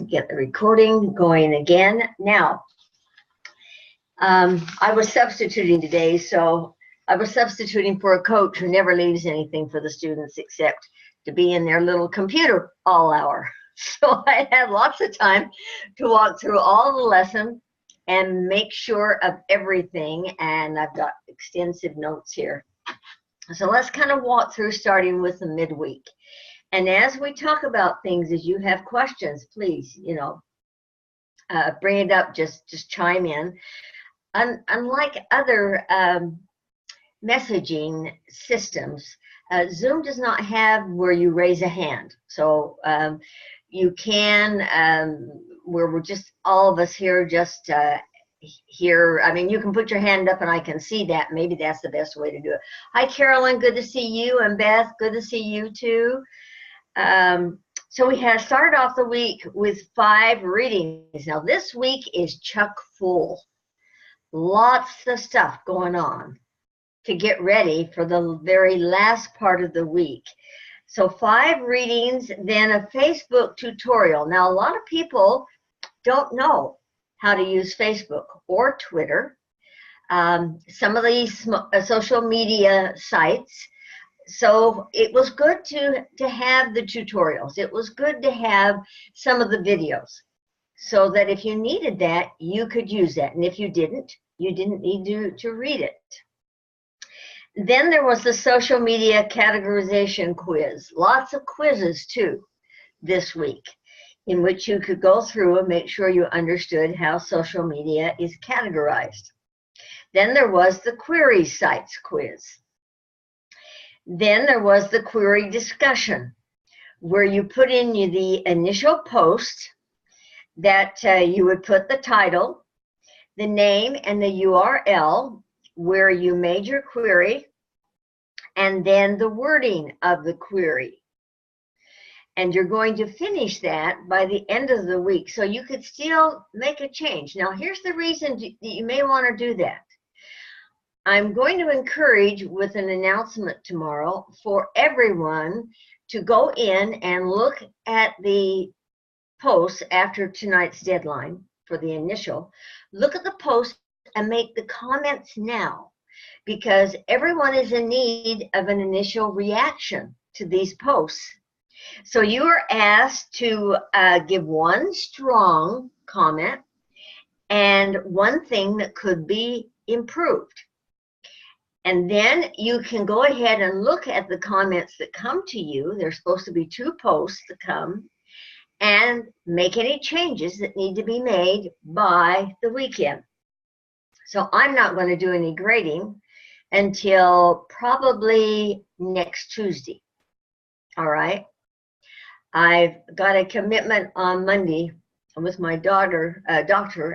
get the recording going again. Now, I was substituting today, so I was substituting for a coach who never leaves anything for the students except to be in their little computer all hour. So I had lots of time to walk through all the lesson and make sure of everything, and I've got extensive notes here. So let's kind of walk through starting with the midweek. And as we talk about things, as you have questions, please, bring it up, just chime in. Unlike other messaging systems, Zoom does not have where you raise a hand. So you can, where we're just all of us here, just here. I mean, you can put your hand up and I can see that. Maybe that's the best way to do it. Hi, Carolyn. Good to see you. And Beth, good to see you too. So we have started off the week with 5 readings. Now this week is chock full. Lots of stuff going on to get ready for the very last part of the week. So 5 readings, then a Facebook tutorial. Now a lot of people don't know how to use Facebook or Twitter, some of these social media sites. So it was good to have the tutorials. It was good to have some of the videos so that if you needed that, you could use that. And if you didn't need to read it. Then there was the social media categorization quiz. Lots of quizzes too this week, in which you could go through and make sure you understood how social media is categorized. Then there was the query sites quiz. Then there was the query discussion, where you put in the initial post that you would put the title, the name, and the URL where you made your query, and then the wording of the query. And you're going to finish that by the end of the week, so you could still make a change. Now, here's the reason that you may want to do that. I'm going to encourage, with an announcement tomorrow, for everyone to go in and look at the posts after tonight's deadline for the initial. Look at the post and make the comments now, because everyone is in need of an initial reaction to these posts. So you are asked to give one strong comment and one thing that could be improved. And then you can go ahead and look at the comments that come to you. There's supposed to be 2 posts that come, and make any changes that need to be made by the weekend. So I'm not going to do any grading until probably next Tuesday. All right. I've got a commitment on Monday with my doctor,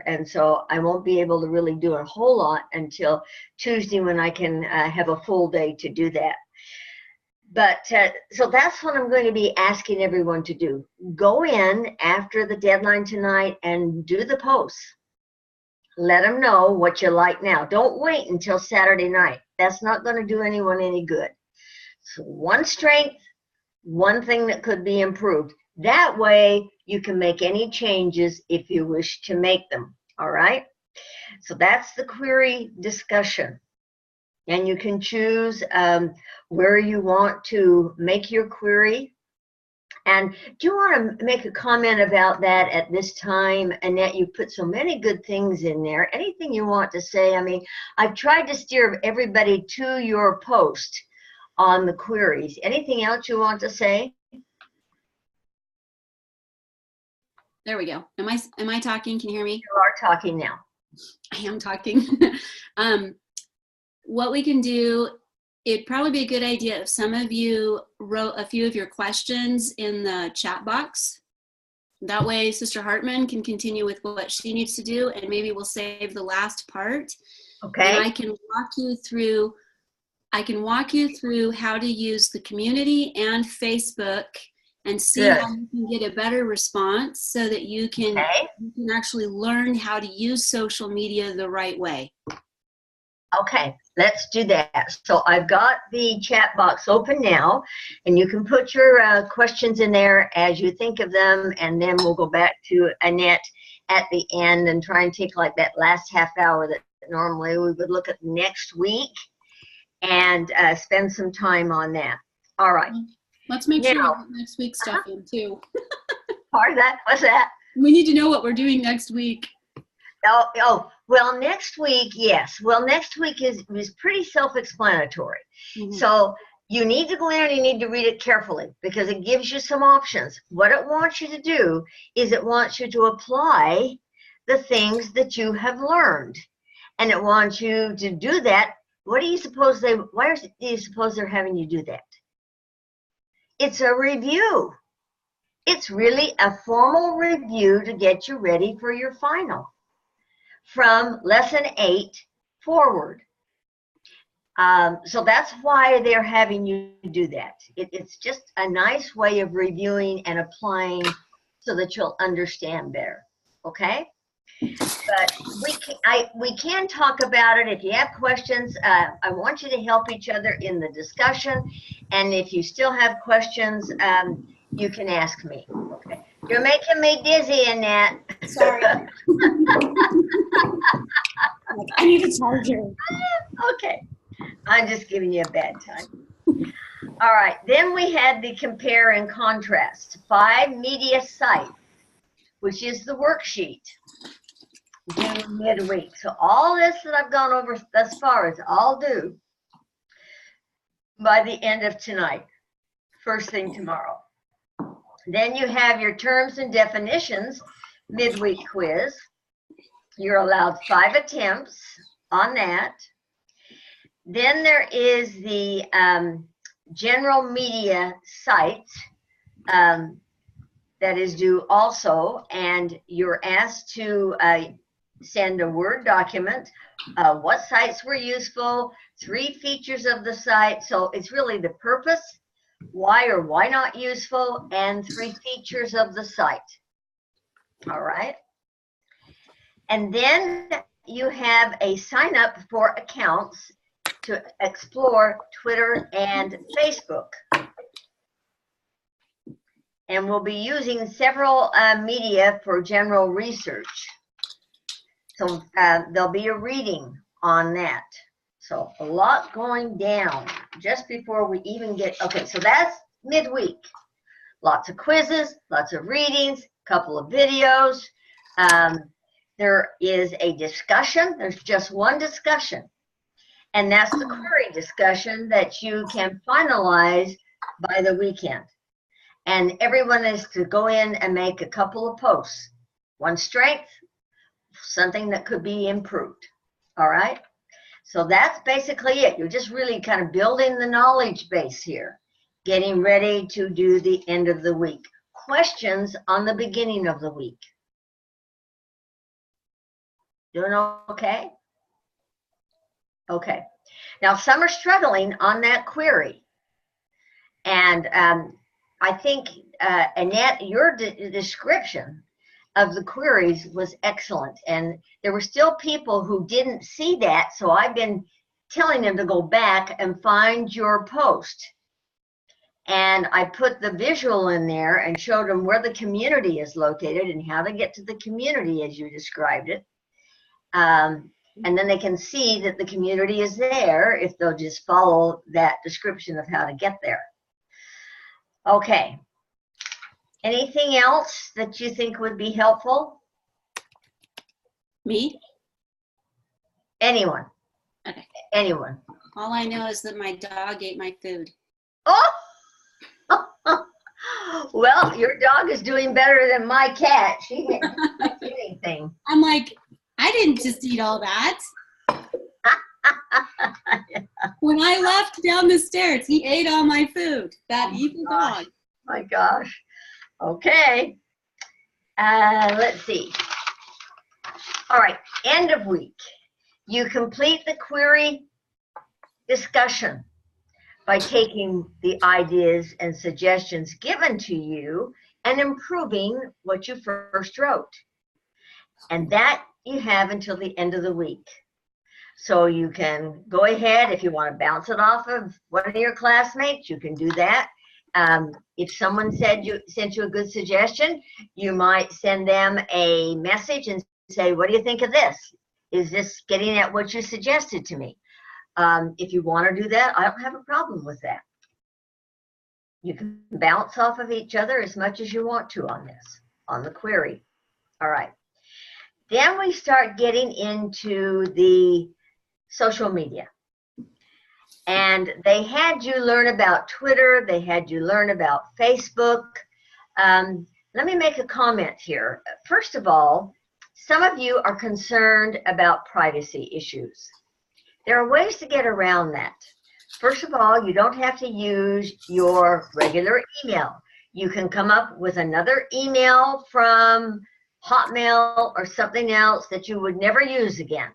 and so I won't be able to really do a whole lot until Tuesday, when I can have a full day to do that. But so that's what I'm going to be asking everyone to do. Go in after the deadline tonight and do the posts. Let them know what you like now. Don't wait until Saturday night. That's not going to do anyone any good. So one strength, one thing that could be improved. That way you can make any changes if you wish to make them. All right? So that's the query discussion. And you can choose where you want to make your query. And do you want to make a comment about that at this time? Annette, you put so many good things in there. Anything you want to say? I mean, I've tried to steer everybody to your post on the queries. Anything else you want to say? There we go. Am I talking? Can you hear me? You are talking now. I am talking. What we can do, it'd probably be a good idea if some of you wrote a few of your questions in the chat box. That way Sister Hartman can continue with what she needs to do, and maybe we'll save the last part. Okay. And I can walk you through how to use the community and Facebook and see how you can get a better response, so that you can actually learn how to use social media the right way. Okay, let's do that. So I've got the chat box open now, and you can put your questions in there as you think of them, and then we'll go back to Annette at the end and try and take like that last half hour that normally we would look at next week and spend some time on that. All right. Let's make sure we Now, get next week's stuff in too. part of that, what's that? We need to know what we're doing next week. Well, next week, yes. Well, next week is pretty self-explanatory. Mhm. So you need to go in and you need to read it carefully because it gives you some options. What it wants you to do is it wants you to apply the things that you have learned. And it wants you to do that. Why do you suppose they're having you do that? It's a review. It's really a formal review to get you ready for your final from lesson 8 forward. So that's why they're having you do that. It's just a nice way of reviewing and applying so that you'll understand better, okay? But we can talk about it. If you have questions, I want you to help each other in the discussion. And if you still have questions, you can ask me, okay? You're making me dizzy, Annette. Sorry. I need a charger. Okay, I'm just giving you a bad time. All right, then we had the compare and contrast. 5 media sites, which is the worksheet, due midweek. So all this that I've gone over thus far is all due by the end of tonight, first thing tomorrow. Then you have your terms and definitions midweek quiz. You're allowed 5 attempts on that. Then there is the general media site that is due also, and you're asked to send a Word document, what sites were useful, 3 features of the site. So it's really the purpose, why or why not useful, and 3 features of the site. All right. And then you have a sign up for accounts to explore Twitter and Facebook. And we'll be using several media for general research. So there'll be a reading on that. So a lot going down just before we even get, okay, so that's midweek. Lots of quizzes, lots of readings, couple of videos. There is a discussion. There's just one discussion. And that's the query discussion that you can finalize by the weekend. And everyone is to go in and make a couple of posts. One strength, something that could be improved. All right? So that's basically it. You're just really kind of building the knowledge base here, getting ready to do the end of the week. Questions on the beginning of the week. Doing okay? Okay. Now, some are struggling on that query. And I think, Annette, your description of the queries was excellent. And there were still people who didn't see that. So I've been telling them to go back and find your post. And I put the visual in there and showed them where the community is located and how to get to the community as you described it. And then they can see that the community is there if they'll just follow that description of how to get there. Okay. Anything else that you think would be helpful? Me? Anyone? Okay. Anyone? All I know is that my dog ate my food. Oh! Well, your dog is doing better than my cat. She didn't touch anything. I'm like, I didn't just eat all that. When I left down the stairs, he ate all my food. That evil dog. My gosh. Okay. Let's see. All right. End of week. You complete the query discussion by taking the ideas and suggestions given to you and improving what you first wrote. And that you have until the end of the week. So you can go ahead, if you want to bounce it off of one of your classmates, you can do that. If someone sent you a good suggestion, you might send them a message and say, what do you think of this? Is this getting at what you suggested to me? If you want to do that, I don't have a problem with that. You can bounce off of each other as much as you want to on this, on the query. All right. Then we start getting into the social media. And they had you learn about Twitter. They had you learn about Facebook. Let me make a comment here. First of all, some of you are concerned about privacy issues. There are ways to get around that. First of all, you don't have to use your regular email. You can come up with another email from Hotmail or something else that you would never use again.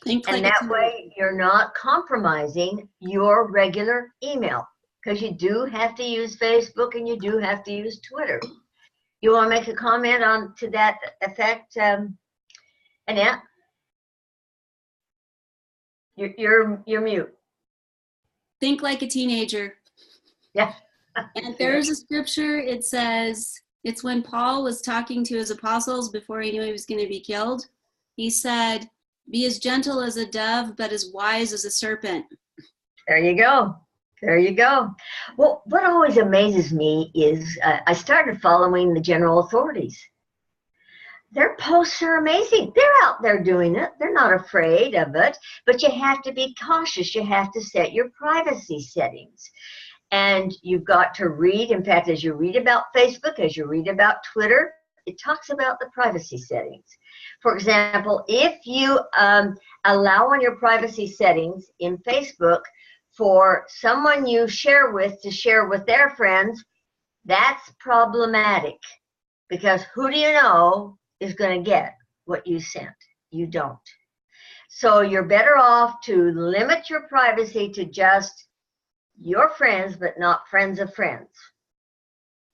And that way you're not compromising your regular email, because you do have to use Facebook and you do have to use Twitter. You want to make a comment on to that effect, Annette? You're mute. Think like a teenager. Yeah. And there's a scripture, it says, it's when Paul was talking to his apostles before he knew he was going to be killed. He said, be as gentle as a dove, but as wise as a serpent. There you go. There you go. Well, what always amazes me is I started following the general authorities. Their posts are amazing. They're out there doing it. They're not afraid of it, but you have to be cautious. You have to set your privacy settings. And you've got to read, in fact, as you read about Facebook, as you read about Twitter, it talks about the privacy settings. For example, if you allow on your privacy settings in Facebook for someone you share with to share with their friends, that's problematic, because who do you know is going to get what you sent? You don't. So you're better off to limit your privacy to just your friends, but not friends of friends.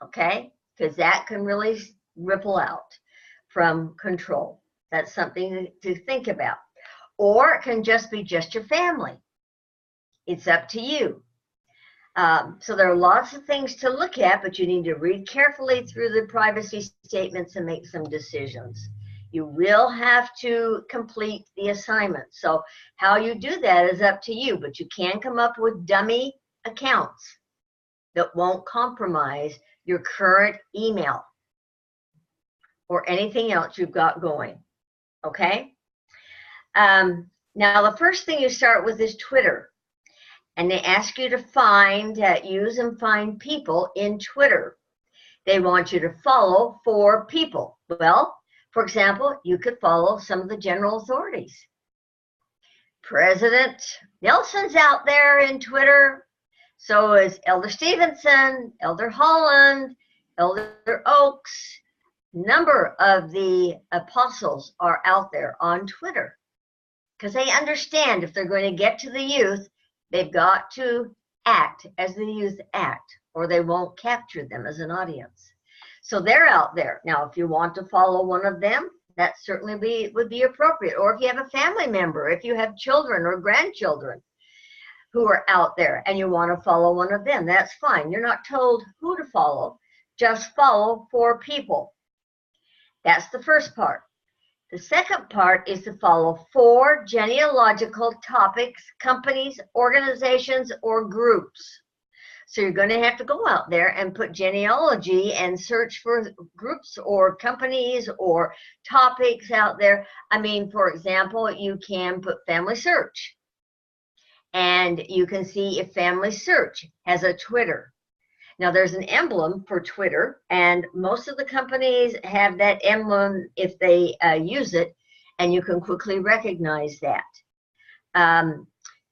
Okay? Because that can really ripple out from control. That's something to think about. Or it can just be just your family. It's up to you. So there are lots of things to look at, but you need to read carefully through the privacy statements and make some decisions. You will have to complete the assignment. So how you do that is up to you, but you can come up with dummy accounts that won't compromise your current email or anything else you've got going. Okay? Now, the first thing you start with is Twitter. And they ask you to find, use and find people in Twitter. They want you to follow 4 people. Well, for example, you could follow some of the general authorities. President Nelson's out there in Twitter. So is Elder Stevenson, Elder Holland, Elder Oaks. Number of the apostles are out there on Twitter, because they understand if they're going to get to the youth, they've got to act as the youth act, or they won't capture them as an audience. So they're out there. Now, if you want to follow one of them, that certainly would be appropriate. Or if you have a family member, if you have children or grandchildren who are out there and you want to follow one of them, that's fine. You're not told who to follow, just follow 4 people. That's the first part. The second part is to follow 4 genealogical topics, companies, organizations, or groups. So you're going to have to go out there and put genealogy and search for groups or companies or topics out there. I mean, for example, you can put Family Search. And you can see if Family Search has a Twitter. Now, there's an emblem for Twitter, and most of the companies have that emblem if they use it, and you can quickly recognize that.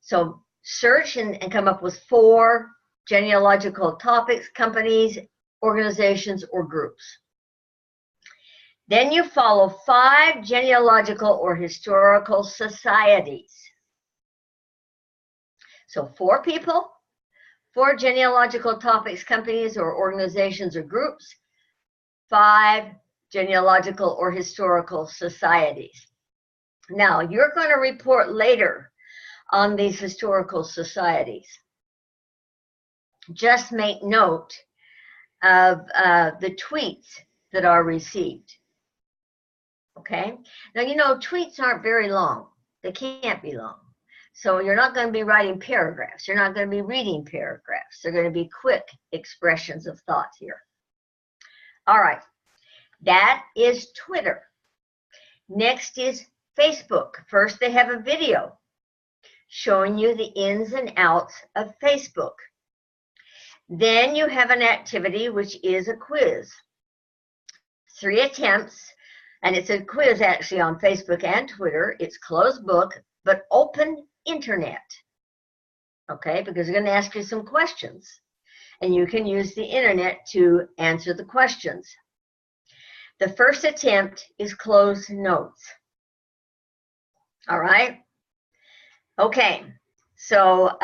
So search and come up with 4 genealogical topics, companies, organizations, or groups. Then you follow 5 genealogical or historical societies. So 4 people, 4 genealogical topics, companies, or organizations, or groups, 5 genealogical or historical societies. Now, you're going to report later on these historical societies. Just make note of the tweets that are received. Okay? Now, you know, tweets aren't very long. They can't be long. So you're not going to be writing paragraphs. You're not going to be reading paragraphs. They're going to be quick expressions of thought here. All right. That is Twitter. Next is Facebook. First, they have a video showing you the ins and outs of Facebook. Then you have an activity, which is a quiz. 3 attempts, and it's a quiz actually on Facebook and Twitter. It's closed book, but open internet. Okay, because they're going to ask you some questions, and you can use the internet to answer the questions. The first attempt is closed notes. All right. Okay, so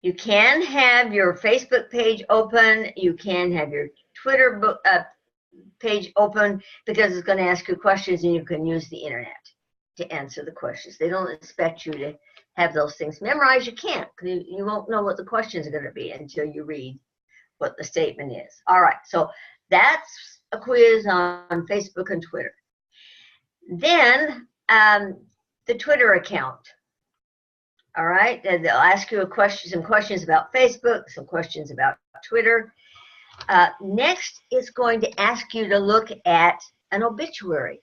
you can have your Facebook page open. You can have your Twitter page open, because it's going to ask you questions, and you can use the internet to answer the questions. They don't expect you to have those things memorized. You can't, because you won't know what the questions are going to be until you read what the statement is. All right, so that's a quiz on Facebook and Twitter. Then the Twitter account. All right, and they'll ask you some questions about Facebook, some questions about Twitter. Next is going to ask you to look at an obituary.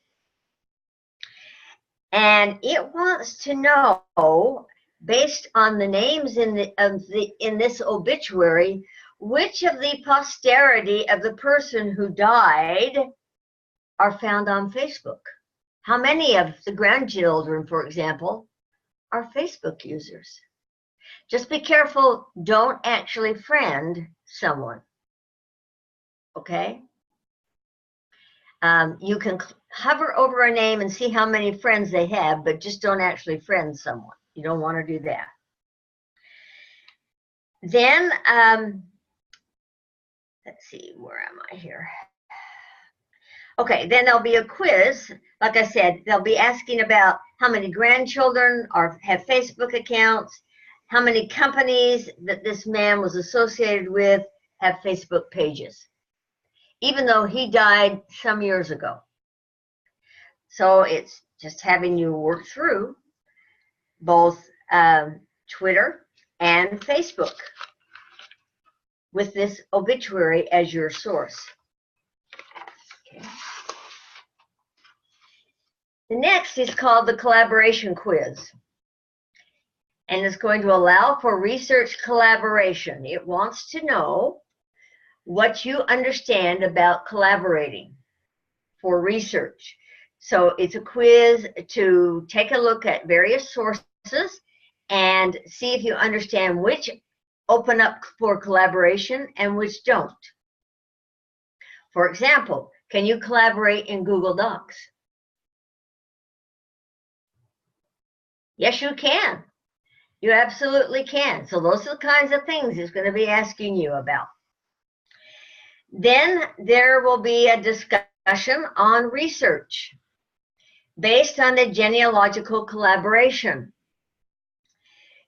And it wants to know, based on the names in this obituary, which of the posterity of the person who died are found on Facebook. How many of the grandchildren, for example, are Facebook users? Just be careful, don't actually friend someone, okay? You can hover over a name and see how many friends they have, but just don't actually friend someone. You don't want to do that. Then, let's see, where am I here? Okay, then there'll be a quiz. Like I said, they'll be asking about how many grandchildren have Facebook accounts, how many companies that this man was associated with have Facebook pages, even though he died some years ago. So it's just having you work through both Twitter and Facebook with this obituary as your source. Okay. The next is called the collaboration quiz, and it's going to allow for research collaboration. It wants to know what you understand about collaborating for research. So it's a quiz to take a look at various sources and see if you understand which open up for collaboration and which don't. For example, can you collaborate in Google Docs? Yes, you can. You absolutely can. So those are the kinds of things it's going to be asking you about. Then there will be a discussion on research based on the genealogical collaboration.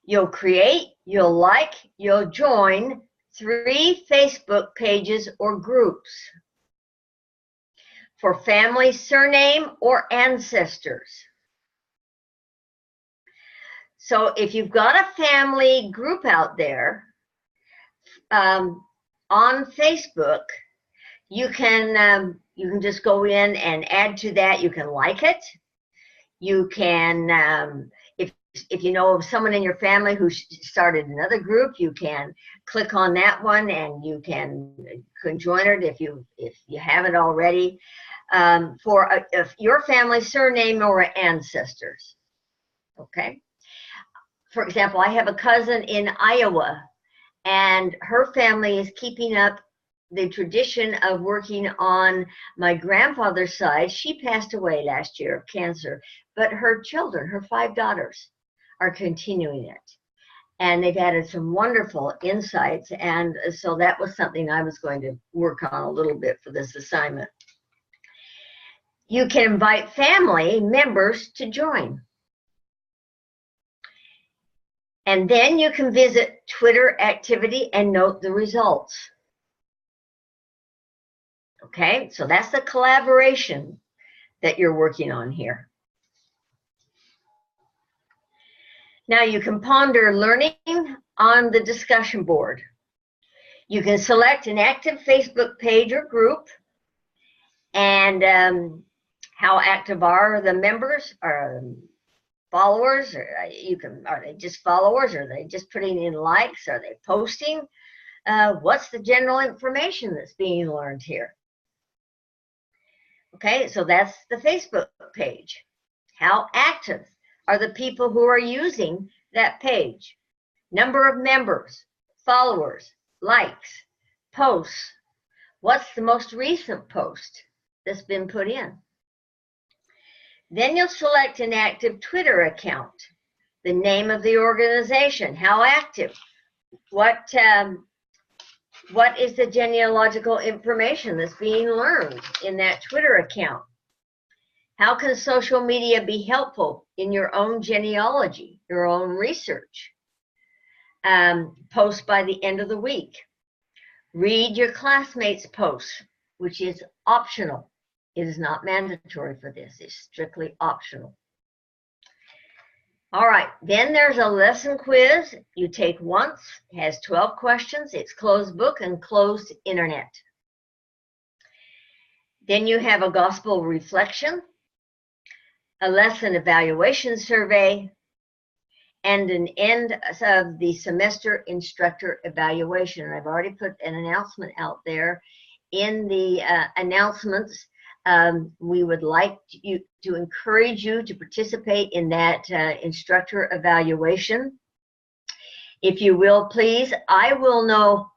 You'll create, you'll like, you'll join 3 Facebook pages or groups for family surname or ancestors. So if you've got a family group out there on Facebook, you can just go in and add to that. You can like it. You can, if you know of someone in your family who started another group, you can click on that one and you can join it if you haven't already, for your family surname or ancestors. Okay. For example, I have a cousin in Iowa, and her family is keeping up the tradition of working on my grandfather's side. She passed away last year of cancer, but her children, her 5 daughters, are continuing it. And they've added some wonderful insights, and so that was something I was going to work on a little bit for this assignment. You can invite family members to join. And then you can visit Twitter activity and note the results. Okay, so that's the collaboration that you're working on here. Now you can ponder learning on the discussion board. You can select an active Facebook page or group, and how active are the members or followers, or are they just followers? Are they just putting in likes? Are they posting? What's the general information that's being learned here? Okay, so that's the Facebook page. How active are the people who are using that page? Number of members, followers, likes, posts. What's the most recent post that's been put in? Then you'll select an active Twitter account, the name of the organization, how active, what is the genealogical information that's being learned in that Twitter account? How can social media be helpful in your own genealogy, your own research? Post by the end of the week. Read your classmates' posts, which is optional. It is not mandatory for this. It's strictly optional. All right, then there's a lesson quiz you take once. It has 12 questions. It's closed book and closed internet. Then you have a gospel reflection, a lesson evaluation survey, and an end of the semester instructor evaluation. And I've already put an announcement out there. In the announcements, we would like to encourage you to participate in that instructor evaluation. If you will, please, I will know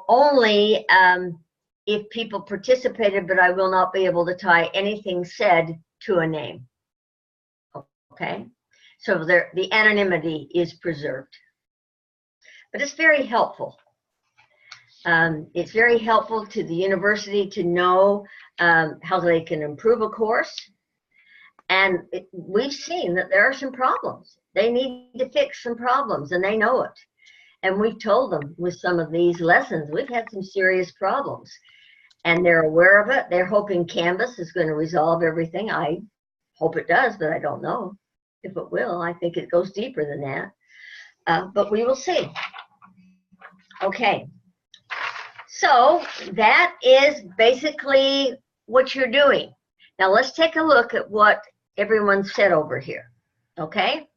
only if people participated, but I will not be able to tie anything said to a name. Okay, so the anonymity is preserved, but it's very helpful. It's very helpful to the university to know how they can improve a course. And we've seen that there are some problems. They need to fix some problems, and they know it. And we've told them with some of these lessons, we've had some serious problems. And they're aware of it. They're hoping Canvas is going to resolve everything. I hope it does, but I don't know if it will. I think it goes deeper than that. But we will see. Okay. So that is basically what you're doing. Now let's take a look at what everyone said over here, okay?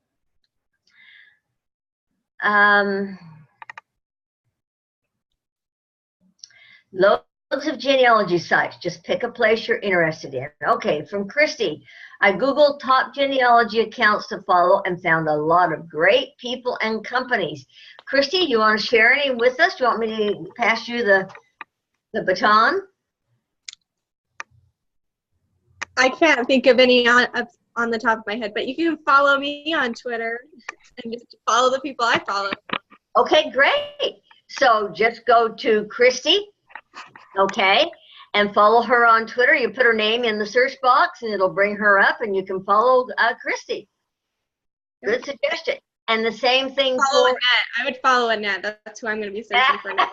Loads of genealogy sites. Just pick a place you're interested in. Okay, from Christy, I Googled top genealogy accounts to follow and found a lot of great people and companies. Christy, you want to share any with us? Do you want me to pass you the baton? I can't think of any on the top of my head, but you can follow me on Twitter and just follow the people I follow. Okay, great. So just go to Christy, okay, and follow her on Twitter. You put her name in the search box and it'll bring her up, and you can follow Christy. Good suggestion. And the same thing Follow for Annette. I would follow Annette. That's who I'm going to be searching for now.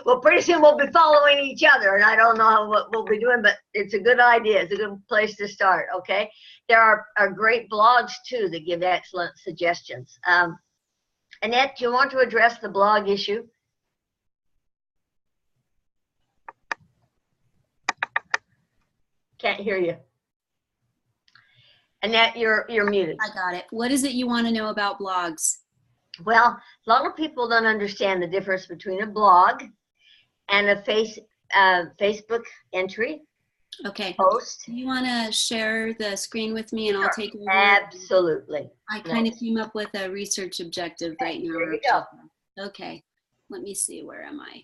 Well, pretty soon we'll be following each other, and I don't know what we'll be doing, but it's a good idea. It's a good place to start, okay? There are great blogs, too, that give excellent suggestions. Annette, do you want to address the blog issue? Can't hear you. Annette, you're muted. I got it. What is it you want to know about blogs? Well, a lot of people don't understand the difference between a blog and a Facebook entry. Okay. Post. You want to share the screen with me and I'll take over? Absolutely. I kind of came up with a research objective right now. There you go. Okay. Let me see. Where am I?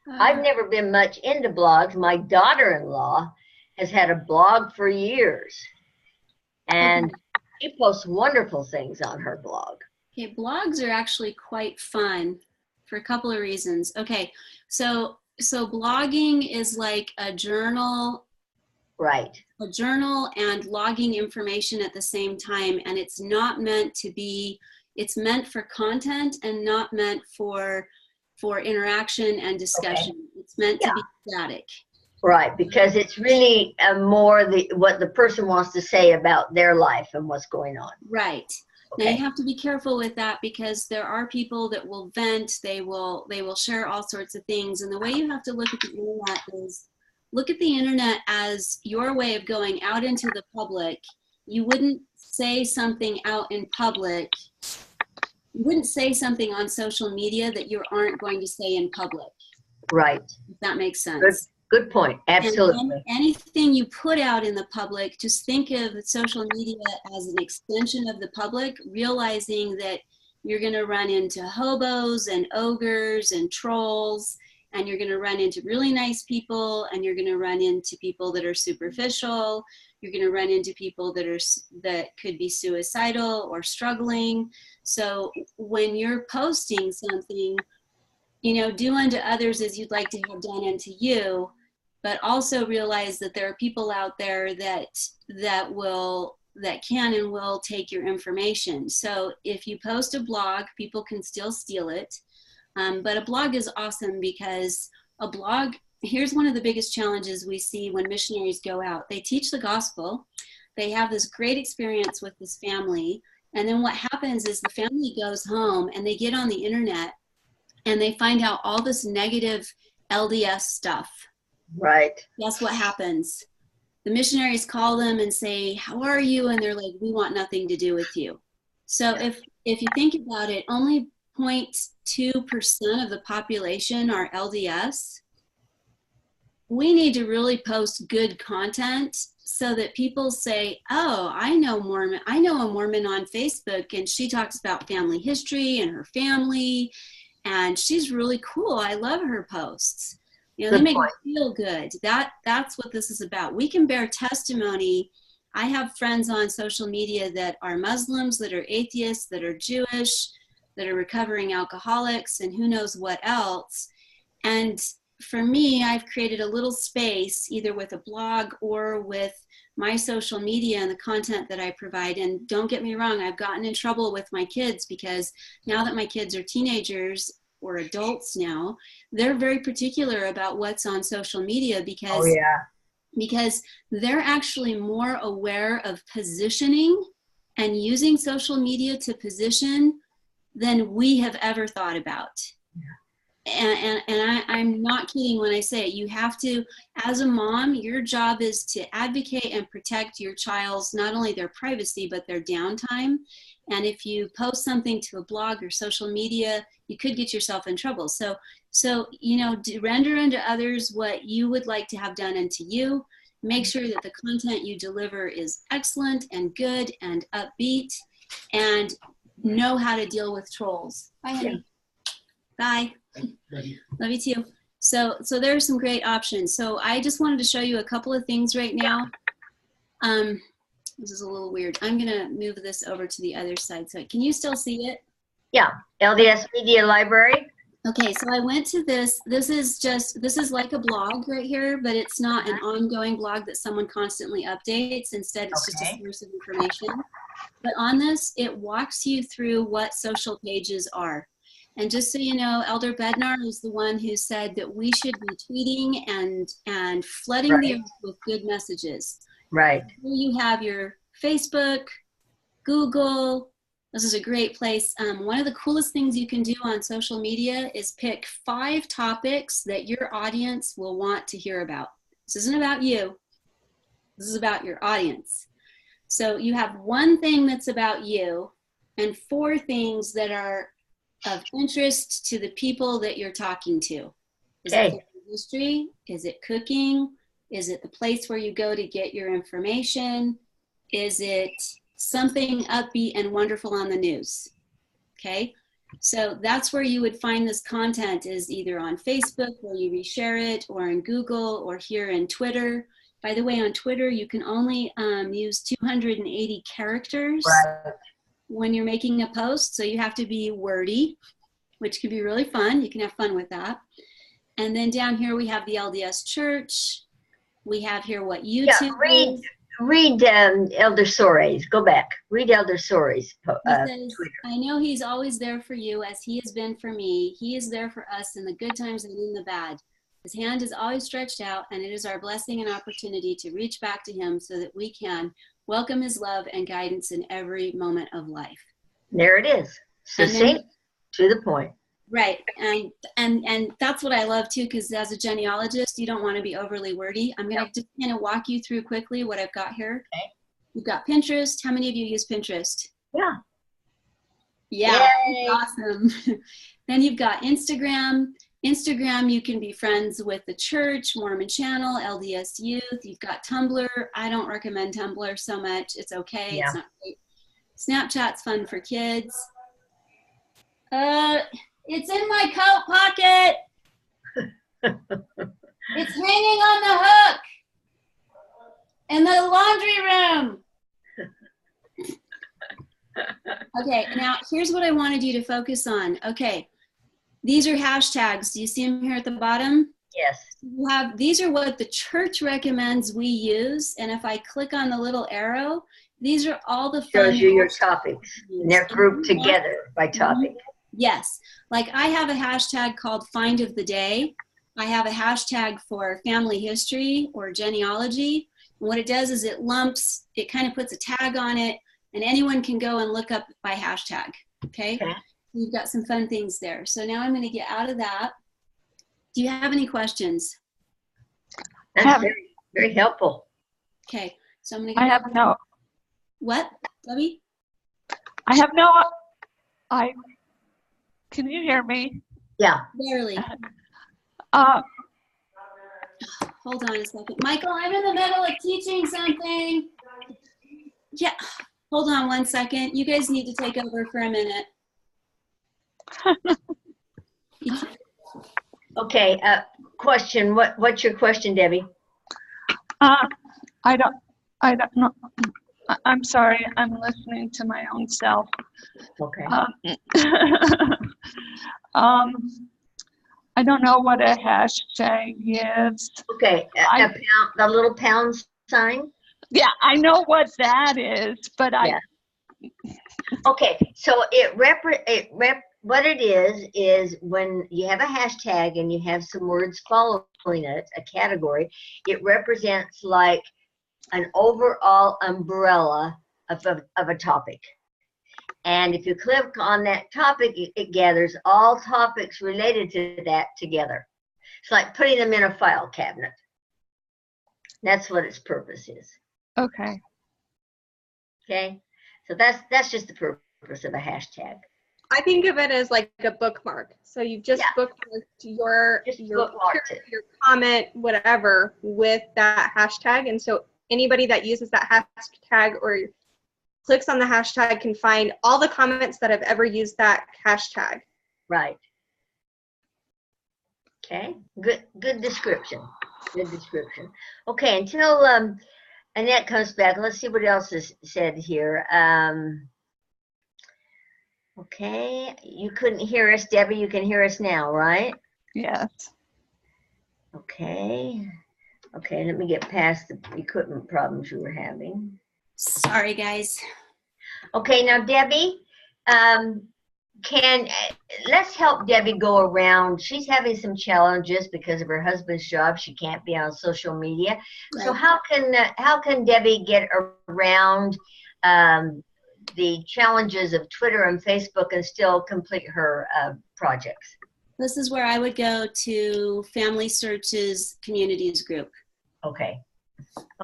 I've never been much into blogs. My daughter-in-law has had a blog for years, and she posts wonderful things on her blog. Okay, blogs are actually quite fun for a couple of reasons. Okay, so so blogging is like a journal. Right. A journal and logging information at the same time, and it's not meant to be, it's meant for content and not meant for interaction and discussion. Okay. It's meant to be static. Right, because it's really more what the person wants to say about their life and what's going on. Right. Okay. Now you have to be careful with that, because there are people that will vent, they will share all sorts of things, and the way you have to look at the internet is look at the internet as your way of going out into the public. You wouldn't say something out in public. You wouldn't say something on social media that you aren't going to say in public. Right. If that makes sense. Good point. Absolutely. And anything you put out in the public, just think of social media as an extension of the public, realizing that you're going to run into hobos and ogres and trolls, and you're going to run into really nice people, and you're going to run into people that are superficial. You're going to run into people that could be suicidal or struggling. So when you're posting something, do unto others as you'd like to have done unto you, but also realize that there are people out there that can and will take your information. So if you post a blog, people can still steal it. But a blog is awesome, because a blog, here's one of the biggest challenges we see when missionaries go out. They teach the gospel. They have this great experience with this family. And then what happens is the family goes home and they get on the internet and they find out all this negative LDS stuff. Right. Guess what happens? The missionaries call them and say, "How are you?" And they're like, "We want nothing to do with you." So if you think about it, only 0.2% of the population are LDS. We need to really post good content so that people say, "Oh, I know a Mormon on Facebook, and she talks about family history and her family, and she's really cool. I love her posts." They make me feel good. That's what this is about. We can bear testimony. I have friends on social media that are Muslims, that are atheists, that are Jewish, that are recovering alcoholics, and who knows what else. And for me, I've created a little space, either with a blog or with my social media and the content that I provide. And don't get me wrong, I've gotten in trouble with my kids, because now that my kids are teenagers or adults now, they're very particular about what's on social media, because they're actually more aware of positioning and using social media to position than we have ever thought about. And I'm not kidding when I say it. You have to, as a mom, your job is to advocate and protect your child's, not only their privacy, but their downtime. And if you post something to a blog or social media, you could get yourself in trouble. So render unto others what you would like to have done unto you. Make sure that the content you deliver is excellent and good and upbeat, and know how to deal with trolls. Bye, honey. Bye. Love you too. So there are some great options. So I just wanted to show you a couple of things right now. This is a little weird. I'm gonna move this over to the other side. So can you still see it? Yeah, LDS Media Library. Okay, so I went to this. This is like a blog right here, but it's not an ongoing blog that someone constantly updates. Instead, it's just a source of information. But on this, it walks you through what social pages are. And just so you know, Elder Bednar is the one who said that we should be tweeting and flooding the earth with good messages. Right. Here you have your Facebook, Google. This is a great place. One of the coolest things you can do on social media is pick 5 topics that your audience will want to hear about. This isn't about you. This is about your audience. So you have 1 thing that's about you and 4 things that are of interest to the people that you're talking to. Is it history? Is it cooking? Is it the place where you go to get your information? Is it something upbeat and wonderful on the news? Okay, so that's where you would find this content, is either on Facebook where you reshare it, or in Google, or here in Twitter. By the way, on Twitter, you can only use 280 characters when you're making a post, so you have to be wordy, which can be really fun. You can have fun with that. And then down here we have the LDS Church. We have here what YouTube Yeah, is. read Elder Soares. Go back. Read Elder Soares' He says, Twitter. I know he's always there for you as he has been for me. He is there for us in the good times and in the bad. His hand is always stretched out, and it is our blessing and opportunity to reach back to him so that we can welcome his love and guidance in every moment of life. There it is. Succinct, to the point. Right, and that's what I love too, because as a genealogist, you don't want to be overly wordy. I'm going to just kind of walk you through quickly what I've got here. Okay. You've got Pinterest. How many of you use Pinterest? Yeah. Yeah, awesome. Then you've got Instagram. Instagram, you can be friends with the church, Mormon channel, LDS youth. You've got Tumblr. I don't recommend Tumblr so much. It's okay. Yeah. It's not great. Snapchat's fun for kids. It's in my coat pocket. It's hanging on the hook in the laundry room. Okay, now here's what I wanted you to focus on. Okay, these are hashtags. Do you see them here at the bottom? Yes. These are what the church recommends we use, and if I click on the little arrow, these are all the fun. Shows you your topics, and they're grouped together by topic. Yes, like I have a hashtag called Find of the Day. I have a hashtag for family history or genealogy. And what it does is it kind of puts a tag on it, and anyone can go and look up by hashtag, okay? You've got some fun things there. So now I'm gonna get out of that. Do you have any questions? That's very, very helpful. Okay, so I'm gonna I have no. What, Debbie? I have no. Can you hear me? Yeah. Barely. Hold on a second. Michael, I'm in the middle of teaching something. Yeah, hold on one second. You guys need to take over for a minute. Okay, question. What's your question, Debbie? I don't know. I'm sorry. I'm listening to my own self. Okay. I don't know what a hashtag is. Okay, the little pound sign? Yeah, I know what that is, but yeah. Okay, so what it is when you have a hashtag and you have some words following it, a category, it represents like an overall umbrella of a topic. And if you click on that topic, it gathers all topics related to that together. It's like putting them in a file cabinet. That's what its purpose is. Okay. Okay, so that's just the purpose of a hashtag. I think of it as like a bookmark. So you've just bookmarked your comment, whatever, with that hashtag. And so anybody that uses that hashtag or clicks on the hashtag can find all the comments that have ever used that hashtag. Right. Okay, good description. Good description. Okay, until Annette comes back, let's see what else is said here. Okay, you couldn't hear us, Debbie. You can hear us now, right? Yes. Okay. Okay, let me get past the equipment problems you were having. Sorry, guys. Okay, now Debbie, let's help Debbie go around. She's having some challenges because of her husband's job. She can't be on social media. Right. So how can Debbie get around the challenges of Twitter and Facebook and still complete her projects? This is where I would go to Family Search's Communities group. Okay.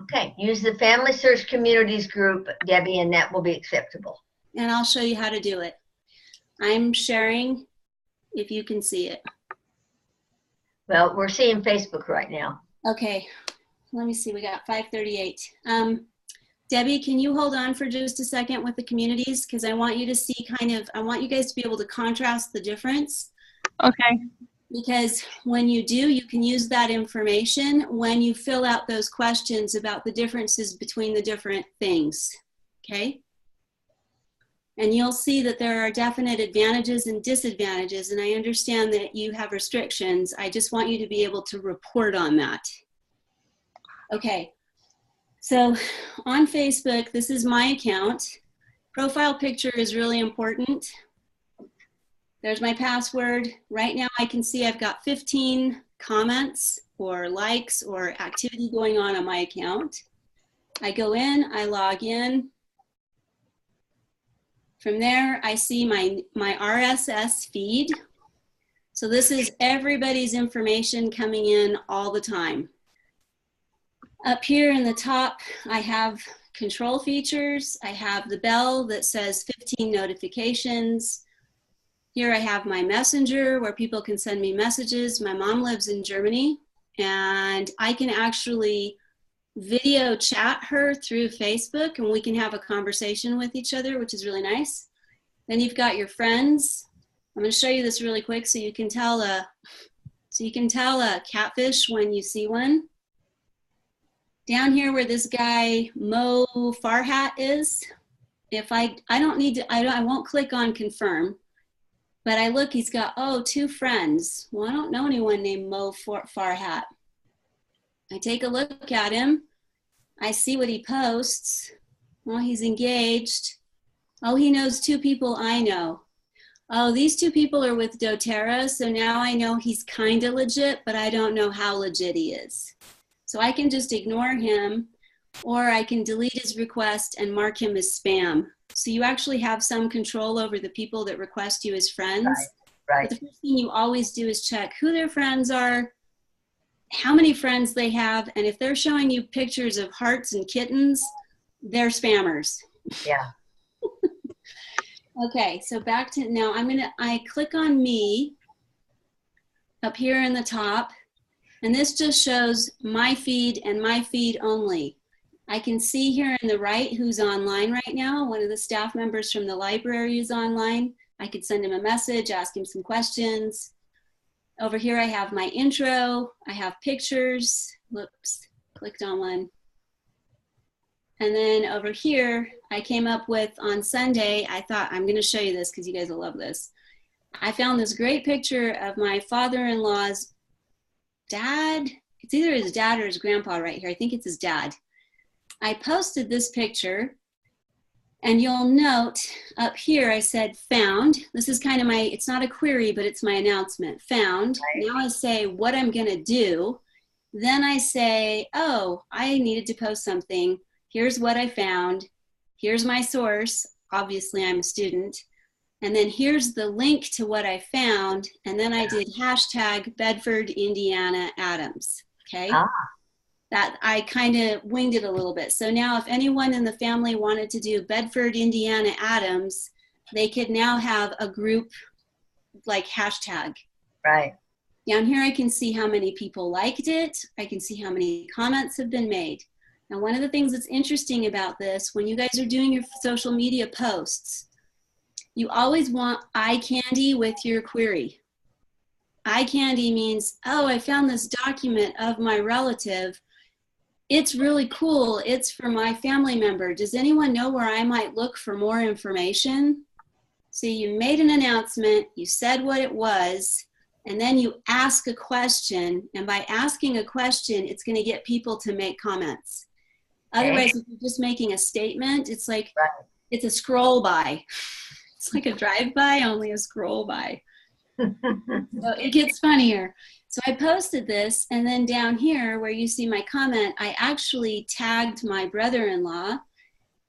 Okay, use the Family Search Communities group, Debbie, and that will be acceptable. And I'll show you how to do it. I'm sharing, if you can see it. Well, we're seeing Facebook right now. Okay, let me see, we got 538. Debbie, can you hold on for just a second with the communities? Because I want you to see I want you guys to be able to contrast the difference. Okay. Because when you do, you can use that information when you fill out those questions about the differences between the different things, okay? And you'll see that there are definite advantages and disadvantages, and I understand that you have restrictions. I just want you to be able to report on that. Okay, so on Facebook, this is my account. Profile picture is really important. There's my password. Right now I can see I've got 15 comments or likes or activity going on my account. I go in, I log in. From there, I see my RSS feed. So this is everybody's information coming in all the time. Up here in the top, I have control features. I have the bell that says 15 notifications. Here I have my messenger where people can send me messages. My mom lives in Germany, and I can actually video chat her through Facebook, and we can have a conversation with each other, which is really nice. Then you've got your friends. I'm going to show you this really quick so you can tell a catfish when you see one. Down here where this guy Mo Farhat is, if I won't click on confirm, but I look, he's got, oh, 2 friends. Well, I don't know anyone named Mo Farhat. I take a look at him. I see what he posts. Well, he's engaged. Oh, he knows 2 people I know. Oh, these 2 people are with doTERRA, so now I know he's kind of legit, but I don't know how legit he is. So I can just ignore him, or I can delete his request and mark him as spam. So you actually have some control over the people that request you as friends. Right. But the first thing you always do is check who their friends are, how many friends they have, and if they're showing you pictures of hearts and kittens, they're spammers. Yeah. Okay, so back to now, I click on me up here in the top, and this just shows my feed and my feed only. I can see here in the right who's online right now. One of the staff members from the library is online. I could send him a message, ask him some questions. Over here I have my intro, I have pictures. Whoops, clicked on one. And then over here, I came up with, on Sunday, I thought I'm gonna show you this because you guys will love this. I found this great picture of my father-in-law's dad. It's either his dad or his grandpa right here. I think it's his dad. I posted this picture, and you'll note up here I said found. This is kind of my, it's not a query, but it's my announcement, found. Right. Now I say what I'm gonna do. Then I say, oh, I needed to post something. Here's what I found. Here's my source. Obviously I'm a student. And then here's the link to what I found. And then I did hashtag Bedford, Indiana, Adams, okay? That I kind of winged it a little bit. So now if anyone in the family wanted to do Bedford, Indiana, Adams, they could now have a group like hashtag. Right. Down here I can see how many people liked it. I can see how many comments have been made. Now one of the things that's interesting about this, when you guys are doing your social media posts, you always want eye candy with your query. Eye candy means, oh, I found this document of my relative. It's really cool. It's for my family member. Does anyone know where I might look for more information? So you made an announcement, you said what it was, and then you ask a question. And by asking a question, it's going to get people to make comments. Otherwise, if you're just making a statement, it's like, it's a scroll by. It's like a drive-by, only a scroll by. So it gets funnier. So I posted this, and then down here where you see my comment, I actually tagged my brother-in-law,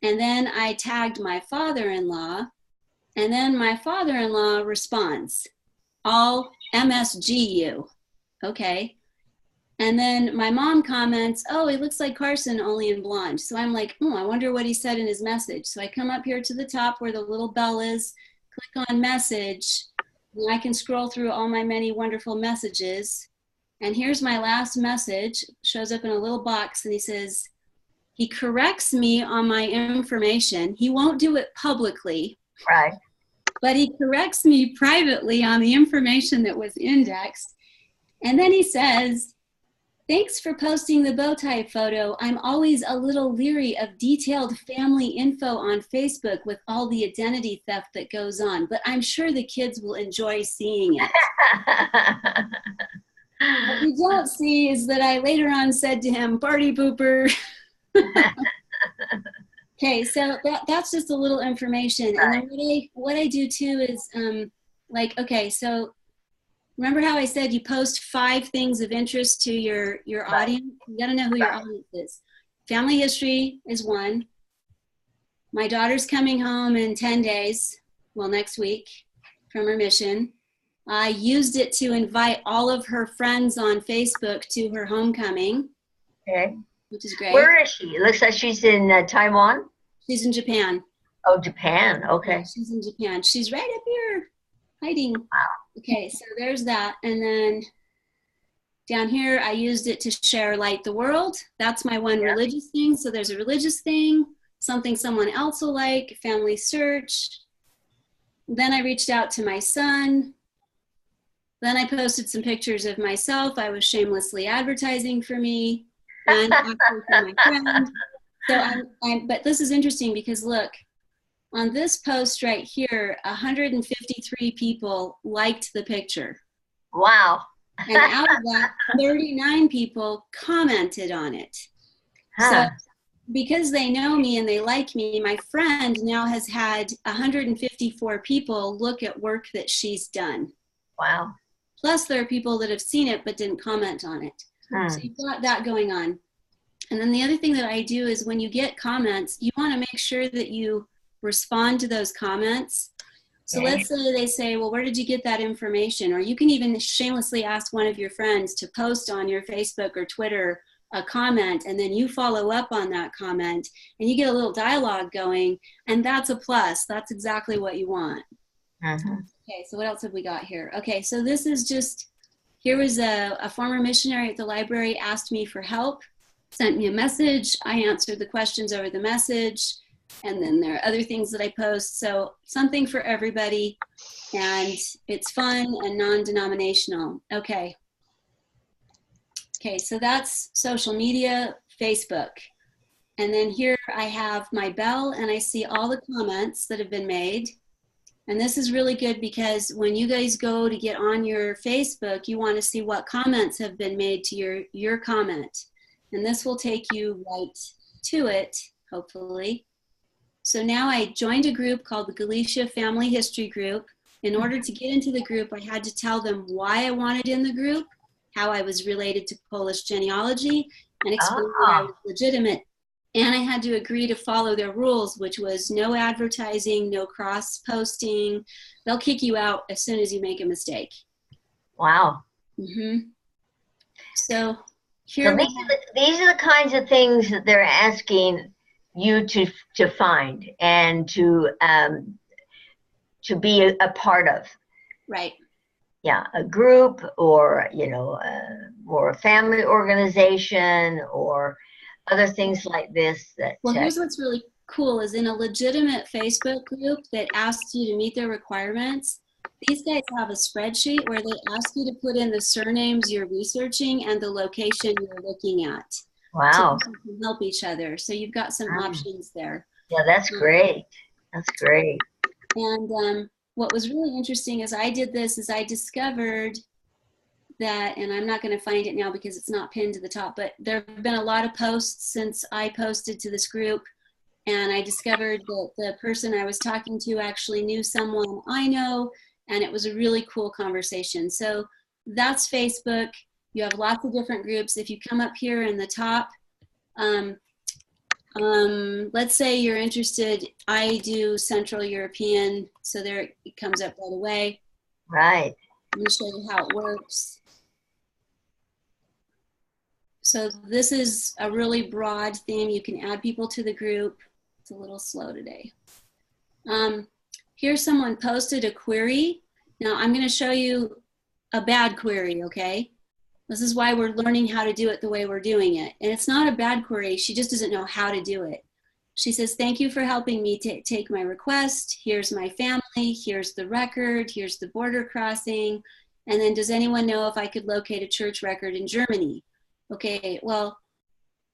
and then I tagged my father-in-law, and then my father-in-law responds, all MSGU, okay? And then my mom comments, oh, he looks like Carson, only in blonde. So I'm like, oh, I wonder what he said in his message. So I come up here to the top where the little bell is, click on message, and I can scroll through all my many wonderful messages. And here's my last message, shows up in a little box, and he says, he corrects me on my information. He won't do it publicly. Right. But he corrects me privately on the information that was indexed. And then he says, Thanks for posting the bow tie photo. I'm always a little leery of detailed family info on Facebook with all the identity theft that goes on, but I'm sure the kids will enjoy seeing it. What you don't see is that I later on said to him, "Party pooper." Okay, so that's just a little information. And then what I do too is okay, so remember how I said you post 5 things of interest to your audience? You gotta know who your audience is. Family history is one. My daughter's coming home in 10 days, well, next week, from her mission. I used it to invite all of her friends on Facebook to her homecoming. Okay. Which is great. Where is she? It looks like she's in Taiwan. She's in Japan. Oh, Japan. Okay. Yeah, she's in Japan. She's right up here, hiding. Wow. Okay, so there's that. And then down here, I used it to share Light the World. That's my one religious thing. So there's a religious thing, something someone else will like, family search. Then I reached out to my son. Then I posted some pictures of myself. I was shamelessly advertising for me and actually for my friend. So but this is interesting because look, on this post right here, 153 people liked the picture. Wow. And out of that, 39 people commented on it. Huh. So because they know me and they like me, my friend now has had 154 people look at work that she's done. Wow. Plus there are people that have seen it but didn't comment on it. So you've got that going on. And then the other thing that I do is when you get comments, you want to make sure that you respond to those comments. So let's say they say, well, where did you get that information? Or you can even shamelessly ask one of your friends to post on your Facebook or Twitter a comment, and then you follow up on that comment and you get a little dialogue going, and that's a plus. That's exactly what you want. Okay, so what else have we got here? Okay, so this is just, here was a former missionary at the library asked me for help, sent me a message. I answered the questions over the message. And then there are other things that I post. So something for everybody, and it's fun and non-denominational. Okay. Okay, so that's social media, Facebook. And then here I have my bell and I see all the comments that have been made. And this is really good because when you guys go to get on your Facebook, you want to see what comments have been made to your comment. And this will take you right to it, hopefully. So now I joined a group called the Galicia Family History Group. In order to get into the group, I had to tell them why I wanted in the group, how I was related to Polish genealogy, and explain that I was legitimate. And I had to agree to follow their rules, which was no advertising, no cross-posting. They'll kick you out as soon as you make a mistake. Wow. So here these are the kinds of things that they're asking you to find and to be a part of. Right. Yeah, a group, or or a family organization, or other things like this. Well, here's what's really cool is in a legitimate Facebook group that asks you to meet their requirements, these guys have a spreadsheet where they ask you to put in the surnames you're researching and the location you're looking at. Wow. So you can help each other. So you've got some options there. Yeah, that's great. That's great. And what was really interesting is I discovered that, and I'm not going to find it now because it's not pinned to the top, but there have been a lot of posts since I posted to this group, and I discovered that the person I was talking to actually knew someone I know, and it was a really cool conversation. So that's Facebook. You have lots of different groups. If you come up here in the top, let's say you're interested, I do Central European, so there it comes up right away. Right. I'm going to show you how it works. So this is a really broad theme. You can add people to the group. It's a little slow today. Here someone posted a query. Now I'm going to show you a bad query, okay? This is why we're learning how to do it the way we're doing it. And it's not a bad query. She just doesn't know how to do it. She says, thank you for helping me take my request. Here's my family. Here's the record. Here's the border crossing. And then does anyone know if I could locate a church record in Germany? Okay, well,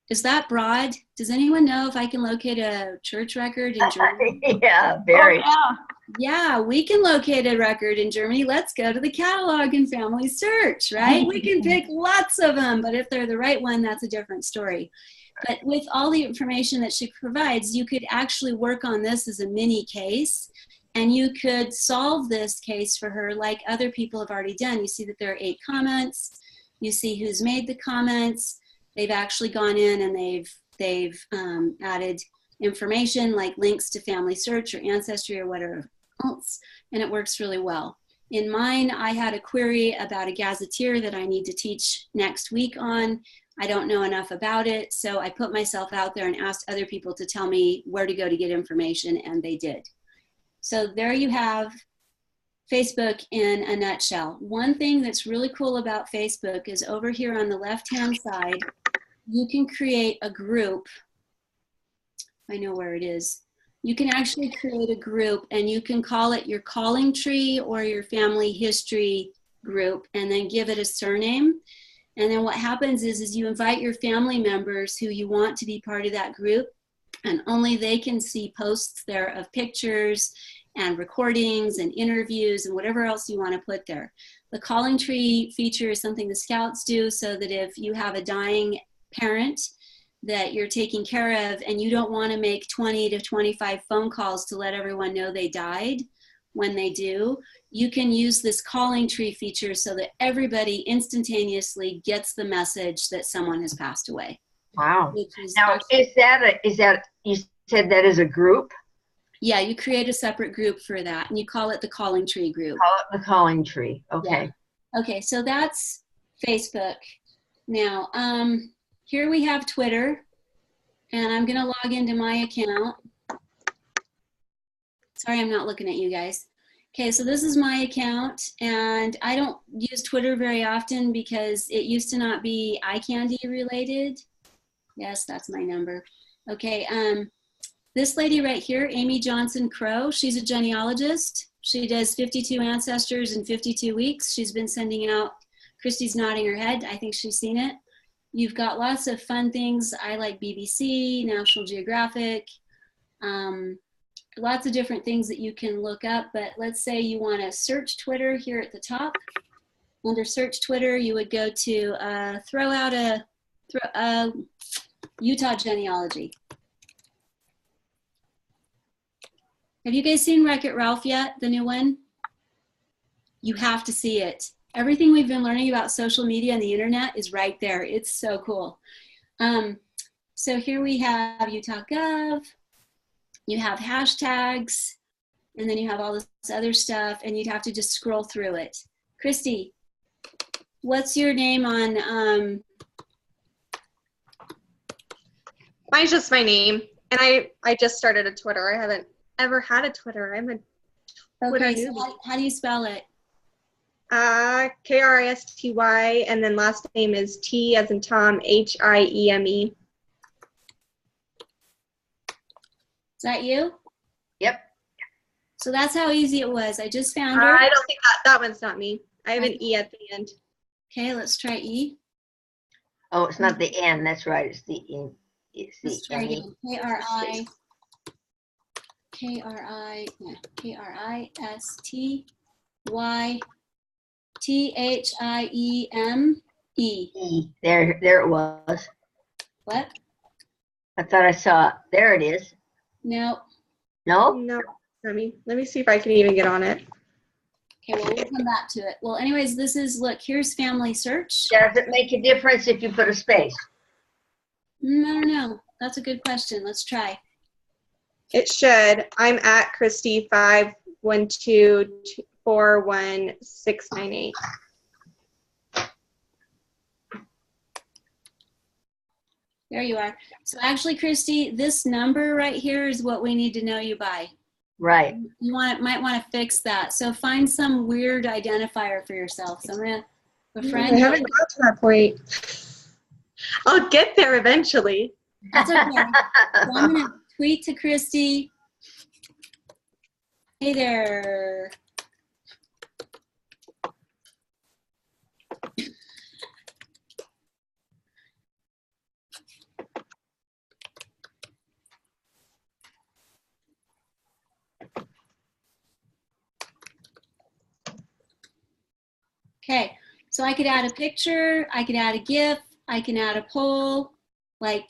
is that broad? Does anyone know if I can locate a church record in Germany? Yeah, Oh, very. yeah. Yeah, we can locate a record in Germany. Let's go to the catalog and family search, right? We can pick lots of them, but if they're the right one, that's a different story. But with all the information that she provides, you could actually work on this as a mini case, and you could solve this case for her like other people have already done. You see that there are 8 comments. You see who's made the comments. They've actually gone in and they've added information like links to family search or ancestry or whatever else, and it works really well. In mine, I had a query about a gazetteer that I need to teach next week on. I don't know enough about it, so I put myself out there and asked other people to tell me where to go to get information, and they did. So there you have Facebook in a nutshell. One thing that's really cool about Facebook is over here on the left-hand side, you can create a group. I know where it is. You can actually create a group and you can call it your calling tree or your family history group and then give it a surname. And then what happens is you invite your family members who you want to be part of that group, and only they can see posts there of pictures and recordings and interviews and whatever else you want to put there. The calling tree feature is something the Scouts do so that if you have a dying parent that you're taking care of and you don't want to make 20 to 25 phone calls to let everyone know they died when they do, you can use this calling tree feature so that everybody instantaneously gets the message that someone has passed away. Wow. Now, is that you said that is a group? Yeah, you create a separate group for that and you call it the calling tree group. Call it the calling tree. Okay. Yeah. Okay, so that's Facebook. Now, here we have Twitter, and I'm gonna log into my account. Sorry, I'm not looking at you guys. Okay, so this is my account, and I don't use Twitter very often because it used to not be eye candy related. Yes, that's my number. Okay, this lady right here, Amy Johnson Crow, she's a genealogist. She does 52 ancestors in 52 weeks. She's been sending out, Christy's nodding her head, I think she's seen it. You've got lots of fun things. I like BBC, National Geographic, lots of different things that you can look up, but let's say you want to search Twitter here at the top. Under search Twitter, you would go to throw out a Utah genealogy. Have you guys seen Wreck-It Ralph yet, the new one? You have to see it. Everything we've been learning about social media and the internet is right there. It's so cool. So here we have Utah Gov, you have hashtags, and then you have all this other stuff, and you'd have to just scroll through it. Christy, what's your name on? Mine's just my name, and I just started a Twitter. I haven't ever had a Twitter. I'm a Twitter Okay, so newbie. how do you spell it? K-R-I-S-T-Y, and then last name is T as in Tom, H-I-E-M-E. Is that you? Yep. So that's how easy it was. I just found her. I don't think that one's not me. I have an E at the end. Okay, let's try E. Oh, it's not the N. That's right. It's the E. It's Let's the try N. again. K-R-I-S-T-Y-T-H-I-E-M-E. E. There it was. What? I thought I saw it. There it is. No. No? No, let me see if I can even get on it. Okay, well, we'll come back to it. Well, anyways, this is, look, here's family search. Does it make a difference if you put a space? I don't know. That's a good question. Let's try. It should. I'm at Christy 512411698. There you are. So actually, Christy, this number right here is what we need to know you by. Right. You might want to fix that. So find some weird identifier for yourself. So I'm going to befriend I you. haven't got to that point. I'll get there eventually. That's okay. So I'm going to tweet to Christy. Hey there. So I could add a picture, I could add a GIF, I can add a poll, like,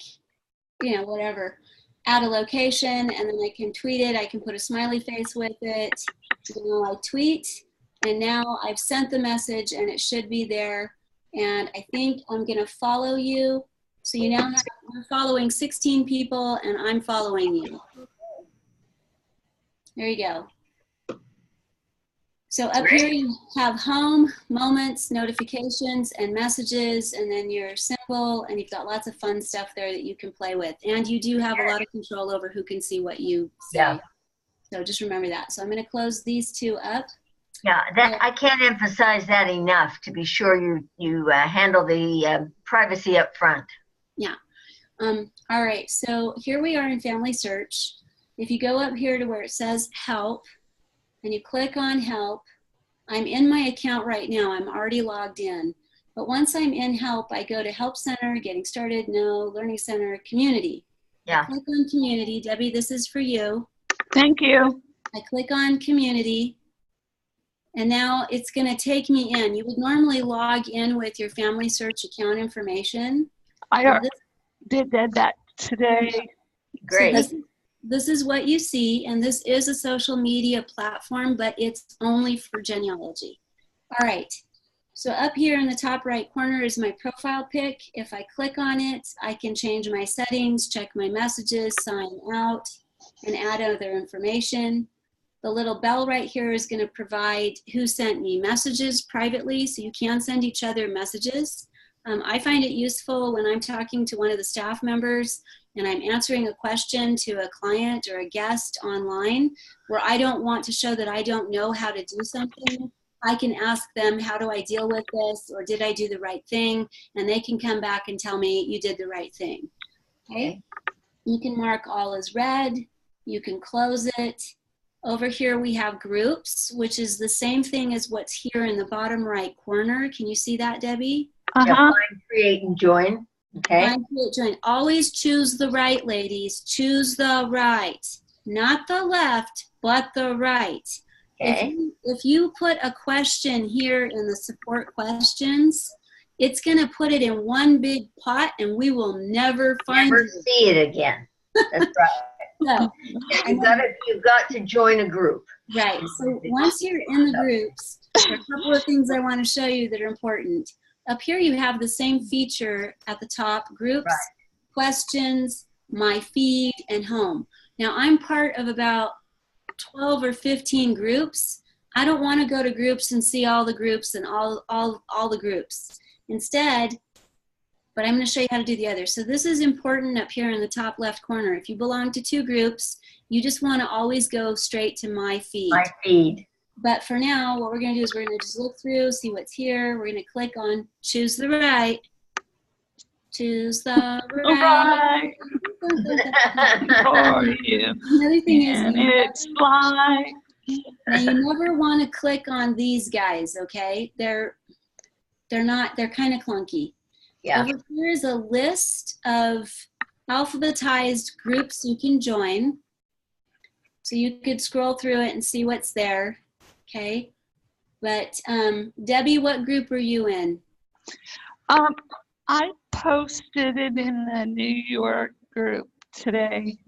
you know, whatever. Add a location, and then I can tweet it. I can put a smiley face with it. You know, I tweet, and now I've sent the message, and it should be there. And I think I'm going to follow you. So you now have, we're following 16 people, and I'm following you. There you go. So up here you have home, moments, notifications, and messages, and then your symbol, and you've got lots of fun stuff there that you can play with. And you do have a lot of control over who can see what you say. Yeah. So just remember that. So I'm going to close these two up. Yeah, that I can't emphasize that enough, to be sure you handle the privacy up front. Yeah. All right, so here we are in Family Search. If you go up here to where it says Help, and you click on Help, I'm in my account right now. I'm already logged in. But once I'm in Help, I go to Help Center, Getting Started, No, Learning Center, Community. Yeah. I click on Community. Debbie, this is for you. Thank you. I click on Community, and now it's going to take me in. You would normally log in with your Family Search account information. I did that today. Great. So this is what you see, and this is a social media platform, but it's only for genealogy. All right, so up here in the top right corner is my profile pic. If I click on it, I can change my settings, check my messages, sign out, and add other information. The little bell right here is going to provide who sent me messages privately, so you can send each other messages. I find it useful when I'm talking to one of the staff members and I'm answering a question to a client or a guest online where I don't want to show that I don't know how to do something. I can ask them, how do I deal with this, or did I do the right thing? And they can come back and tell me you did the right thing. Okay? You can mark all as read. You can close it. Over here we have groups, which is the same thing as what's here in the bottom right corner. Can you see that, Debbie? Yeah, find, create, and join. Okay. Find, create, join. Always choose the right, ladies. Choose the right. Not the left, but the right. Okay. If you put a question here in the support questions, it's going to put it in one big pot and we will never find never it. See it again. That's right. So, you've got to join a group. Right. So once you're in the groups, there are a couple of things I want to show you that are important. Up here you have the same feature at the top, groups, right, questions, my feed, and home. Now I'm part of about 12 or 15 groups. I don't want to go to groups and see all the groups and all the groups. Instead, but I'm going to show you how to do the others. So this is important up here in the top left corner. If you belong to 2 groups, you just want to always go straight to my feed. My feed. But for now, what we're going to do is we're going to just look through, see what's here. We're going to click on choose the right. Choose the right. For you. Another thing is, it's fly. Now you never want to click on these guys, okay? They're kind of clunky. Yeah. Over here is a list of alphabetized groups you can join. So you could scroll through it and see what's there. Okay, but Debbie, what group are you in? I posted it in the New York group today.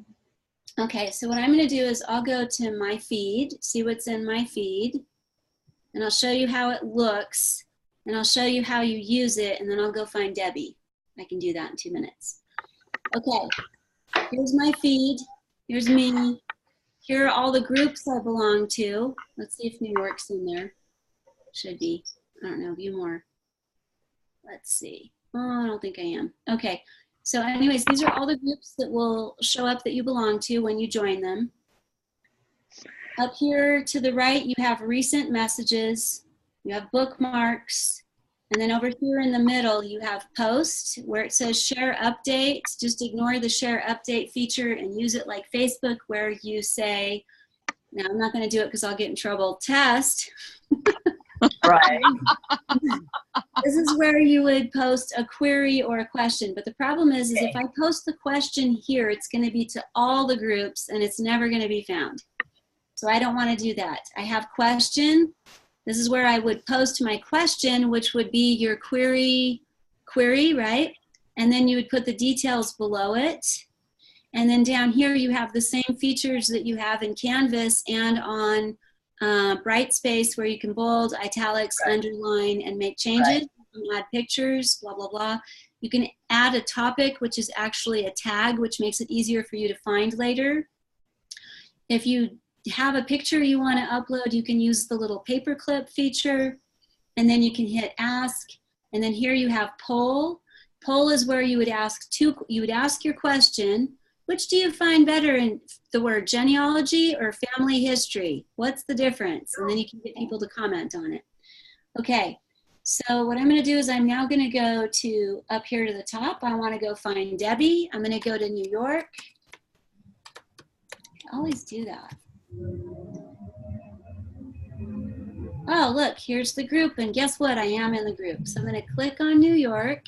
Okay, so what I'm going to do is I'll go to my feed, see what's in my feed, and I'll show you how it looks, and I'll show you how you use it, and then I'll go find Debbie. I can do that in 2 minutes. Okay, here's my feed. Here's me. Here are all the groups I belong to. Let's see if New York's in there. Should be. I don't know, view more. Let's see. Oh, I don't think I am. Okay, so anyways, these are all the groups that will show up that you belong to when you join them. Up here to the right, you have recent messages, you have bookmarks, and then over here in the middle, you have post where it says share update. Just ignore the share update feature and use it like Facebook where you say, now I'm not going to do it because I'll get in trouble, test. Right. This is where you would post a query or a question. But the problem is if I post the question here, it's going to be to all the groups and it's never going to be found. So I don't want to do that. I have question, This is where I would post my question, which would be your query, right? And then you would put the details below it. And then down here, you have the same features that you have in Canvas and on Brightspace, where you can bold, italics, underline, and make changes. You can add pictures, blah, blah, blah. You can add a topic, which is actually a tag, which makes it easier for you to find later. If you have a picture you want to upload, you can use the little paperclip feature, and then you can hit ask. And then here you have poll. Poll is where you would ask your question. Which do you find better in the word genealogy or family history? What's the difference? And then you can get people to comment on it. Okay, so what I'm going to do is I'm now going to go to up here to the top. I want to go find Debbie. I'm going to go to New York. I always do that. Oh, look, here's the group. And guess what? I am in the group. So I'm going to click on New York.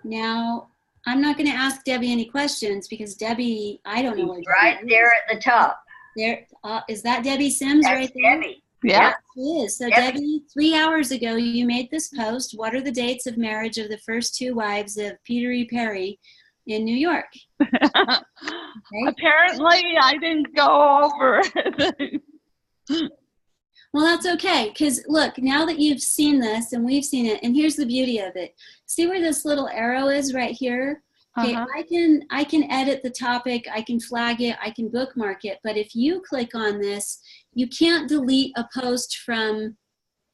Now, I'm not going to ask Debbie any questions because Debbie, I don't know where Debbie right is. there at the top. There, is that Debbie Sims? That's right there? Debbie. Yeah. She is. So Yep. Debbie, 3 hours ago, you made this post. What are the dates of marriage of the first 2 wives of Peter E. Perry in New York? Okay. Apparently, I didn't go over it. Well, that's okay, because look, now that you've seen this and we've seen it, and here's the beauty of it. See where this little arrow is right here? Okay, I can edit the topic, I can flag it, I can bookmark it, but if you click on this, you can't delete a post from,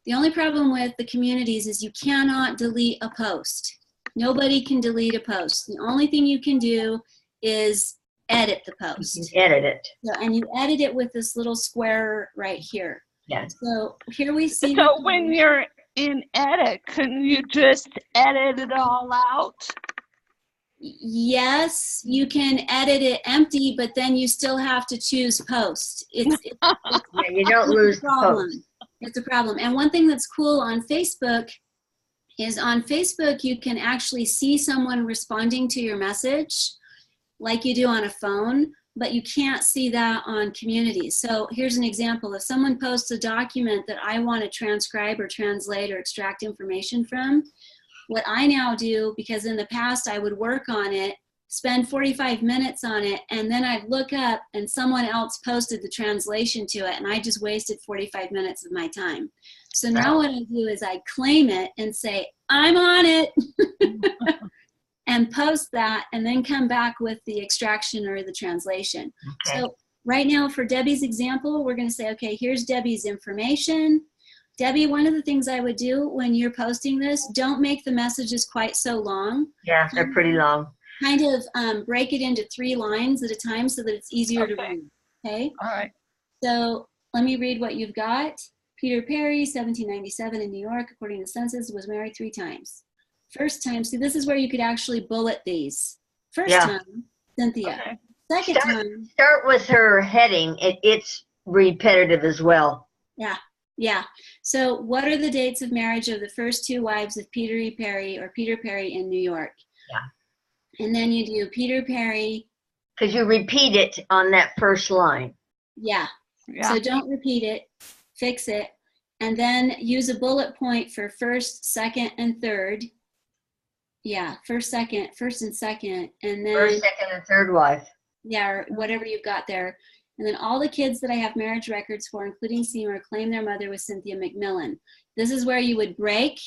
the only problem with the communities is you cannot delete a post. Nobody can delete a post. The only thing you can do is edit the post. You can edit it. So, and you edit it with this little square right here. Yes. So here we see. So when you're in edit, can you just edit it all out? Yes, you can edit it empty, but then you still have to choose post. It's Yeah, you don't lose the problem. post. It's a problem. And one thing that's cool on Facebook is on Facebook, you can actually see someone responding to your message like you do on a phone, but you can't see that on communities. So here's an example. If someone posts a document that I want to transcribe or translate or extract information from, what I now do, because in the past I would work on it, spend 45 minutes on it, and then I'd look up and someone else posted the translation to it, and I just wasted 45 minutes of my time. So now what I do is I claim it and say, I'm on it, and post that, and then come back with the extraction or the translation. Okay. So right now for Debbie's example, we're going to say, okay, here's Debbie's information. Debbie, one of the things I would do when you're posting this, don't make the messages quite so long. Yeah, they're pretty long. Kind of break it into 3 lines at a time so that it's easier to read, okay? All right. So let me read what you've got. Peter Perry, 1797 in New York, according to the census, was married 3 times. First time, see, this is where you could actually bullet these. First time, Cynthia. Okay. Second time. Start with her heading. It's repetitive as well. Yeah. So what are the dates of marriage of the first 2 wives of Peter E. Perry or Peter Perry in New York? Yeah. And then you do Peter Perry. Because you repeat it on that first line. Yeah. Yeah. So don't repeat it, fix it, and then use a bullet point for first, second, and third. Yeah, first and second, and then First, second, and third wife. yeah, or whatever you've got there. And then all the kids that I have marriage records for, including Seymour, claim their mother was Cynthia McMillan. This is where you would break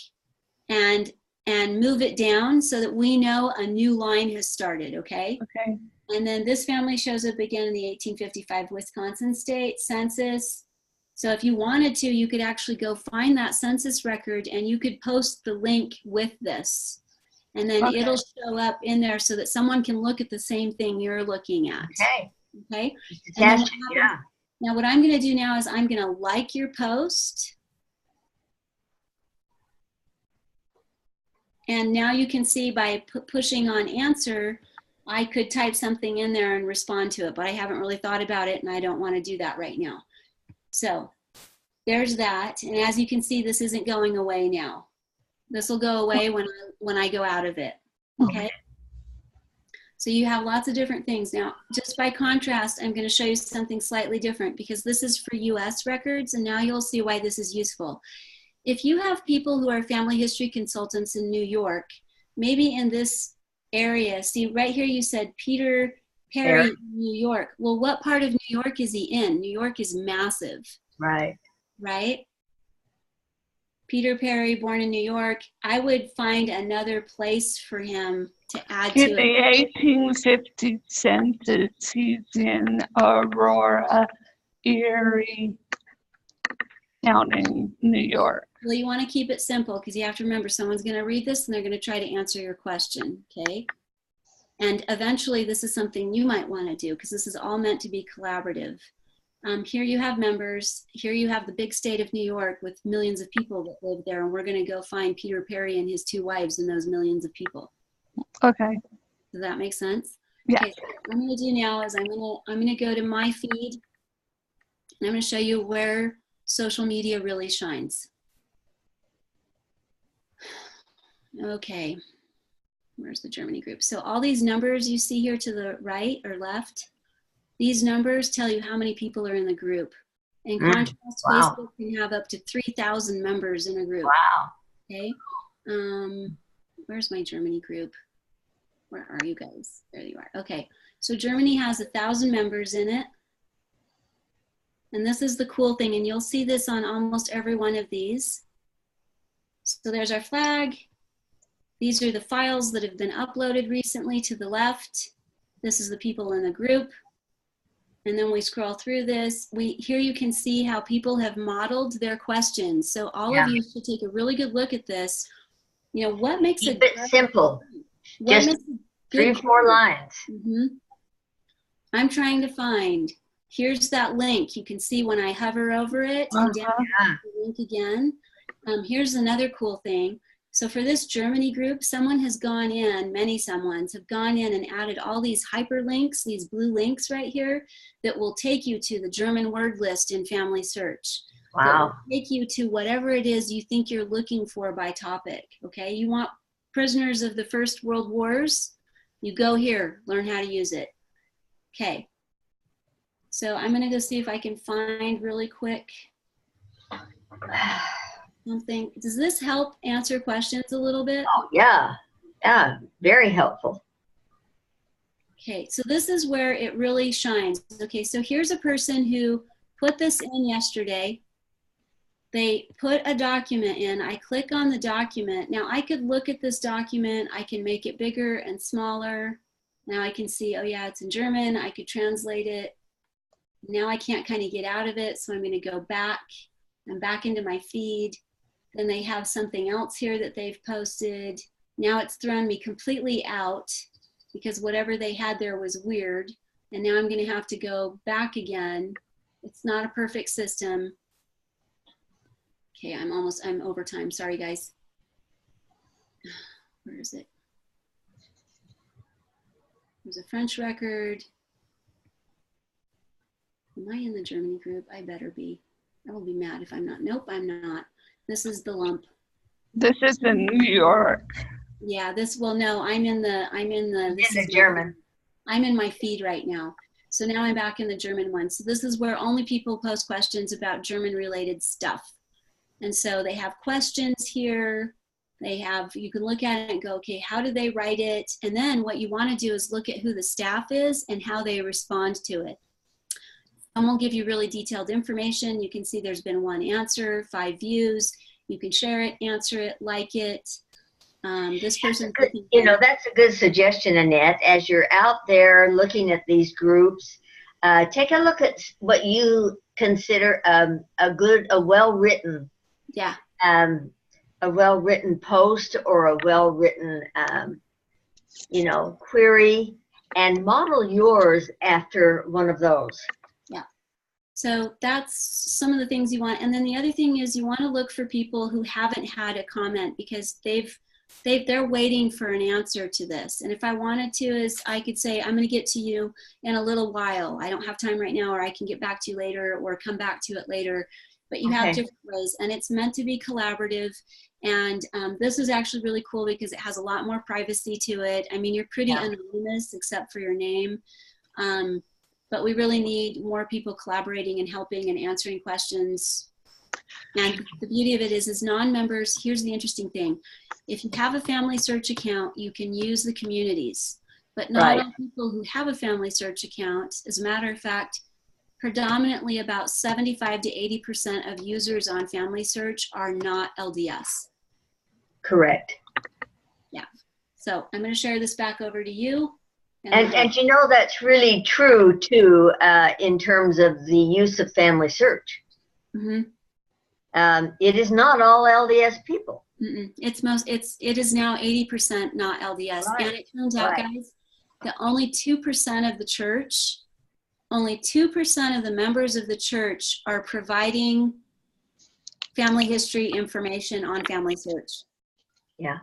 and move it down so that we know a new line has started, okay? Okay. And then this family shows up again in the 1855 Wisconsin state census. So if you wanted to, you could actually go find that census record and you could post the link with this. And then it'll show up in there so that someone can look at the same thing you're looking at. Okay. Okay. Attach, yeah. Now what I'm going to do now is I'm going to like your post. And now you can see by pushing on answer, I could type something in there and respond to it, but I haven't really thought about it and I don't want to do that right now. So there's that. And as you can see, this isn't going away now. This will go away when I go out of it, okay? So you have lots of different things. Now, just by contrast, I'm going to show you something slightly different because this is for US records, and now you'll see why this is useful. If you have people who are family history consultants in New York, maybe in this area, see right here you said Peter Perry, New York. Well, what part of New York is he in? New York is massive. Right. Right? Peter Perry, born in New York. I would find another place for him to add to In it. the 1850 census, he's in Aurora, Erie County, New York. Well, you want to keep it simple because you have to remember someone's going to read this and they're going to try to answer your question, okay? And eventually this is something you might want to do because this is all meant to be collaborative. Here you have members. Here you have the big state of New York with millions of people that live there, and we're going to go find Peter Perry and his 2 wives and those millions of people. Okay. Does that make sense? Yeah. Okay, so what I'm going to do now is I'm going to go to my feed, and I'm going to show you where social media really shines. Okay, where's the Germany group? So all these numbers you see here to the right or left, these numbers tell you how many people are in the group. In contrast, wow. Facebook can have up to 3,000 members in a group. Wow. Okay, where's my Germany group? Where are you guys? There you are. Okay, so Germany has 1,000 members in it. And this is the cool thing, and you'll see this on almost every one of these. So there's our flag. These are the files that have been uploaded recently to the left. This is the people in the group. And then we scroll through this. Here you can see how people have modeled their questions. So all of you should take a really good look at this. You know, what makes Keep it simple. Just 3 or 4 lines. I'm trying to find. Here's that link. You can see when I hover over it and down the link again. Here's another cool thing. So for this Germany group, someone has gone in, many someones have gone in and added all these hyperlinks, these blue links right here that will take you to the German word list in Family Search. Wow. That will take you to whatever it is you think you're looking for by topic, okay? You want prisoners of the First World Wars? You go here, learn how to use it. Okay. So I'm gonna go see if I can find really quick something. Does this help answer questions a little bit? Oh, yeah. Yeah, very helpful. Okay, so this is where it really shines. Okay, so here's a person who put this in yesterday. They put a document in. I click on the document. Now I could look at this document. I can make it bigger and smaller. Now I can see, oh yeah, it's in German. I could translate it. Now I can't kind of get out of it, so I'm going to go back. I'm back into my feed. Then they have something else here that they've posted. Now it's thrown me completely out because whatever they had there was weird. And now I'm going to have to go back again. It's not a perfect system. Okay, I'm over time. Sorry, guys. Where is it? There's a French record. Am I in the Germany group? I better be. I will be mad if I'm not. Nope, I'm not. This is the lump. This is in New York. Yeah, no, I'm in the German. I'm in my feed right now. So now I'm back in the German one. So this is where only people post questions about German related stuff. And so they have questions here. You can look at it and go, okay, how do they write it? And then what you want to do is look at who the staff is and how they respond to it. And we'll give you really detailed information. You can see there's been 1 answer, 5 views. You can share it, answer it, like it. This person, you know, that's a good suggestion, Annette. As you're out there looking at these groups, take a look at what you consider a well-written, a well-written post or a well-written, you know, query, and model yours after one of those. So that's some of the things you want. And then the other thing is you want to look for people who haven't had a comment because they're waiting for an answer to this. And if I wanted to, is I could say, I'm going to get to you in a little while. I don't have time right now, or I can get back to you later or come back to it later. but you have different ways, and it's meant to be collaborative. And this is actually really cool because it has a lot more privacy to it. I mean, you're pretty anonymous except for your name, but we really need more people collaborating and helping and answering questions. And the beauty of it is non-members, here's the interesting thing. If you have a Family Search account, you can use the communities, but not all people who have a Family Search account. As a matter of fact, predominantly about 75 to 80% of users on Family Search are not LDS. Correct. Yeah. So I'm going to share this back over to you. And you know, that's really true too, in terms of the use of Family Search. Mm-hmm. It is not all LDS people. Mm-mm. It is now 80% not LDS. Right. And it turns out, guys, that only 2% of the church, only 2% of the members of the church are providing family history information on Family Search. Yeah.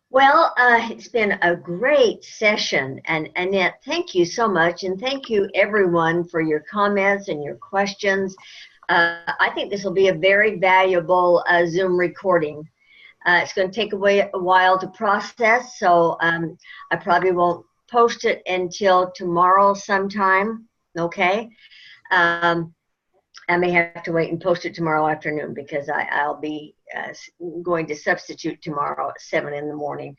Well, it's been a great session, and Annette, thank you so much, and thank you everyone for your comments and your questions. I think this will be a very valuable Zoom recording. It's going to take a while to process, so I probably won't post it until tomorrow sometime, okay? I may have to wait and post it tomorrow afternoon because I'll be going to substitute tomorrow at 7 in the morning.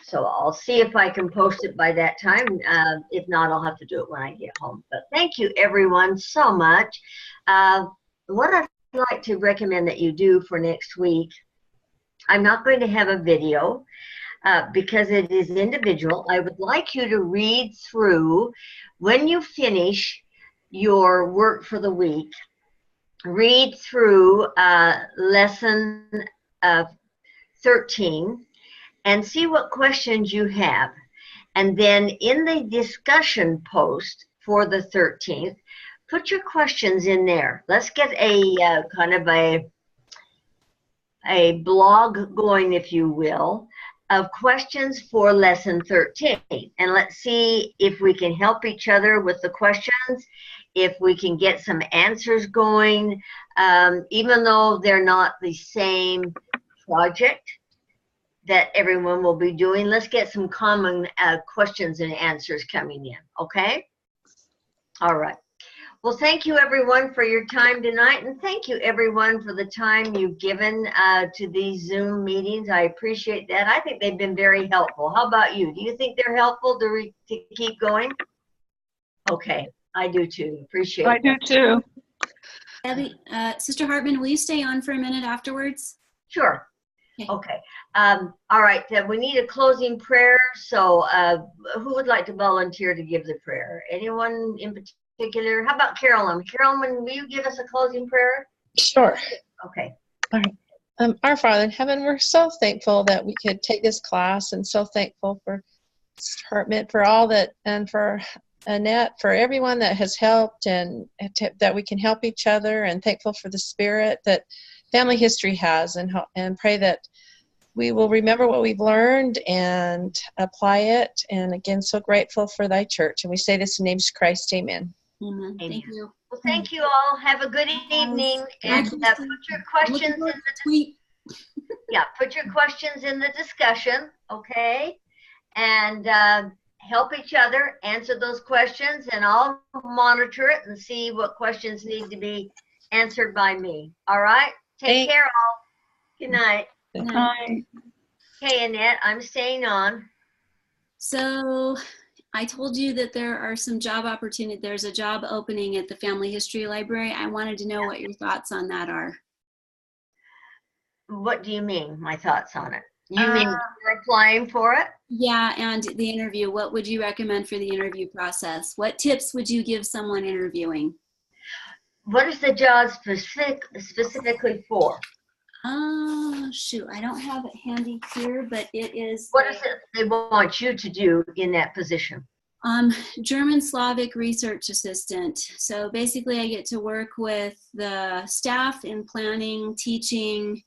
So I'll see if I can post it by that time. If not, I'll have to do it when I get home. But thank you, everyone, so much. What I'd like to recommend that you do for next week, I'm not going to have a video because it is individual. I would like you to read through, when you finish your work for the week, read through lesson 13 and see what questions you have. And then in the discussion post for the 13th, put your questions in there. Let's get a kind of a blog going, if you will, of questions for lesson 13. And let's see if we can help each other with the questions, if we can get some answers going, even though they're not the same project that everyone will be doing. Let's get some common questions and answers coming in, okay? All right. Well, thank you, everyone, for your time tonight, and thank you, everyone, for the time you've given to these Zoom meetings. I appreciate that. I think they've been very helpful. How about you? Do you think they're helpful to keep going? Okay, I do too. Appreciate it. I do too. Debbie, Sister Hartman, will you stay on for a minute afterwards? Sure. Okay. All right. We need a closing prayer. So who would like to volunteer to give the prayer? Anyone in particular? How about Carolyn? Carolyn, will you give us a closing prayer? Sure. Okay. All right. Our Father in heaven, we're so thankful that we could take this class, and so thankful for Sister Hartman, for all that, and for Annette, for everyone that has helped, and that we can help each other, and thankful for the spirit that family history has, and pray that we will remember what we've learned and apply it. And again, so grateful for thy church. And we say this in the name of Christ. Amen. Amen. Thank you. Well, thank you all. Have a good evening, and put your questions in the tweet. Yeah, put your questions in the discussion, okay? And help each other answer those questions, and I'll monitor it and see what questions need to be answered by me. All right? Take care, all. Good night. Good night. Hey, Annette, I'm staying on. So I told you that there are some job opportunities. There's a job opening at the Family History Library. I wanted to know what your thoughts on that are. What do you mean, my thoughts on it? You mean you're applying for it? Yeah, and the interview. What would you recommend for the interview process? What tips would you give someone interviewing? What is the job specifically for? Shoot, I don't have it handy here, but it is. What is it they want you to do in that position? German Slavic research assistant. So basically I get to work with the staff in planning, teaching,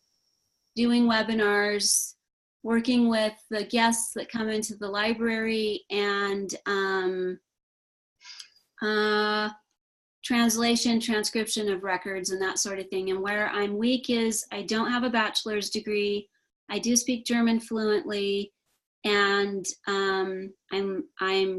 doing webinars, working with the guests that come into the library, and translation, transcription of records and that sort of thing. And where I'm weak is I don't have a bachelor's degree. I do speak German fluently, and I'm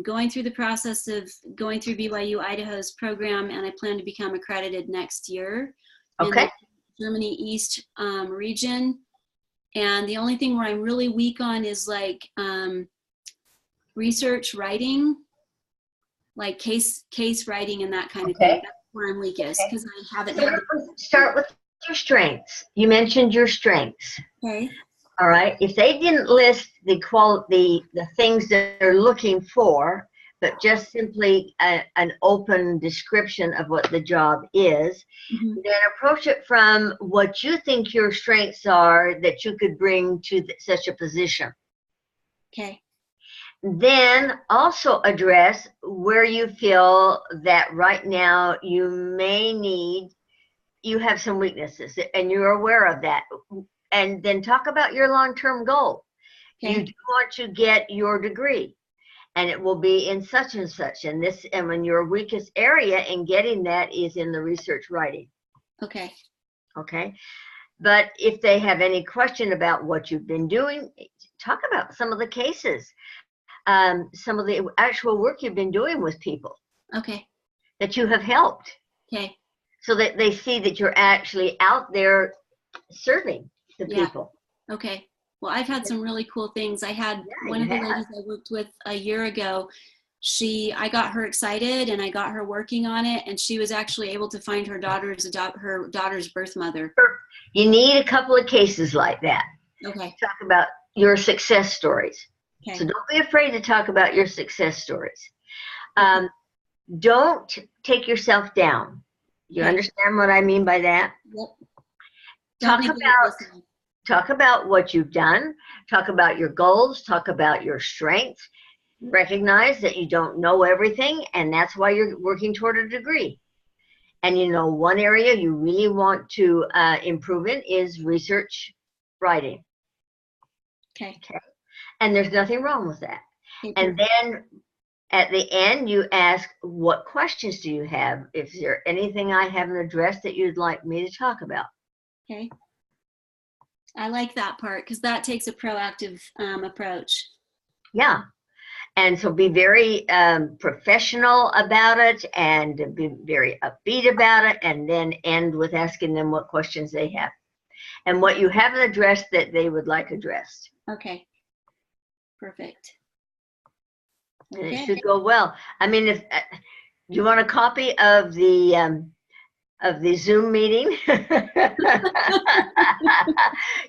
going through the process of going through BYU Idaho's program, and I plan to become accredited next year in Okay. the Germany East region. And the only thing where I'm really weak on is like research writing, like case writing and that kind of thing. That's where I'm weakest, because I haven't had. Start with your strengths. You mentioned your strengths. Okay. All right. If they didn't list the things that they're looking for, but just simply an open description of what the job is, then approach it from what you think your strengths are that you could bring to such a position. Okay. Then also address where you feel that right now you have some weaknesses and you're aware of that. And then talk about your long-term goal. Okay. You do want to get your degree, and it will be in such and such. And when your weakest area in getting that is in the research writing. Okay. Okay. But if they have any question about what you've been doing, talk about some of the cases, some of the actual work you've been doing with people. Okay. That you have helped. Okay. So that they see that you're actually out there serving the people. Okay. Well, I've had some really cool things. I had one of the ladies I worked with a year ago. I got her excited and I got her working on it, and she was actually able to find her daughter's birth mother. You need a couple of cases like that. Okay. Talk about your success stories. Okay. So don't be afraid to talk about your success stories. Don't take yourself down. You understand what I mean by that? Yep. Talk about what you've done. Talk about your goals. Talk about your strengths. Recognize that you don't know everything, and that's why you're working toward a degree. And one area you really want to improve in is research writing. Okay. And there's nothing wrong with that. Okay. And then at the end, you ask, what questions do you have? Is there anything I haven't addressed that you'd like me to talk about? Okay. I like that part because that takes a proactive approach. Yeah. And so be very professional about it and be very upbeat about it, and then end with asking them what questions they have and what you haven't addressed that they would like addressed. Okay. Perfect. And it should go well. I mean, if you want a copy of the Zoom meeting,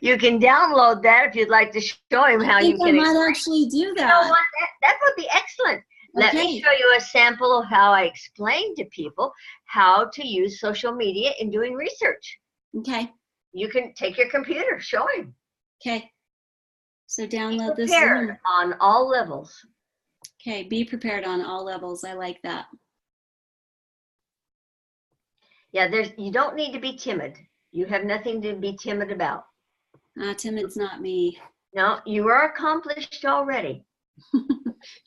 you can download that if you'd like to show him how you can. I might actually do that. You know what? That would be excellent. Let me show you a sample of how I explain to people how to use social media in doing research. Okay. You can take your computer, show him. Okay. So download this Zoom on all levels. Okay, be prepared on all levels. I like that. Yeah, you don't need to be timid. You have nothing to be timid about. Timid's not me. No, you are accomplished already.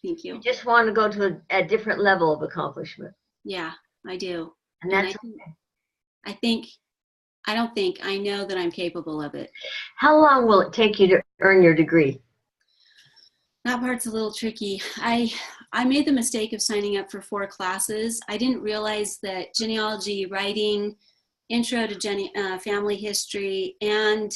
Thank you. You just want to go to a different level of accomplishment. Yeah, I do. And that's I know that I'm capable of it. How long will it take you to earn your degree? That part's a little tricky. I made the mistake of signing up for 4 classes. I didn't realize that genealogy, writing, intro to family history, and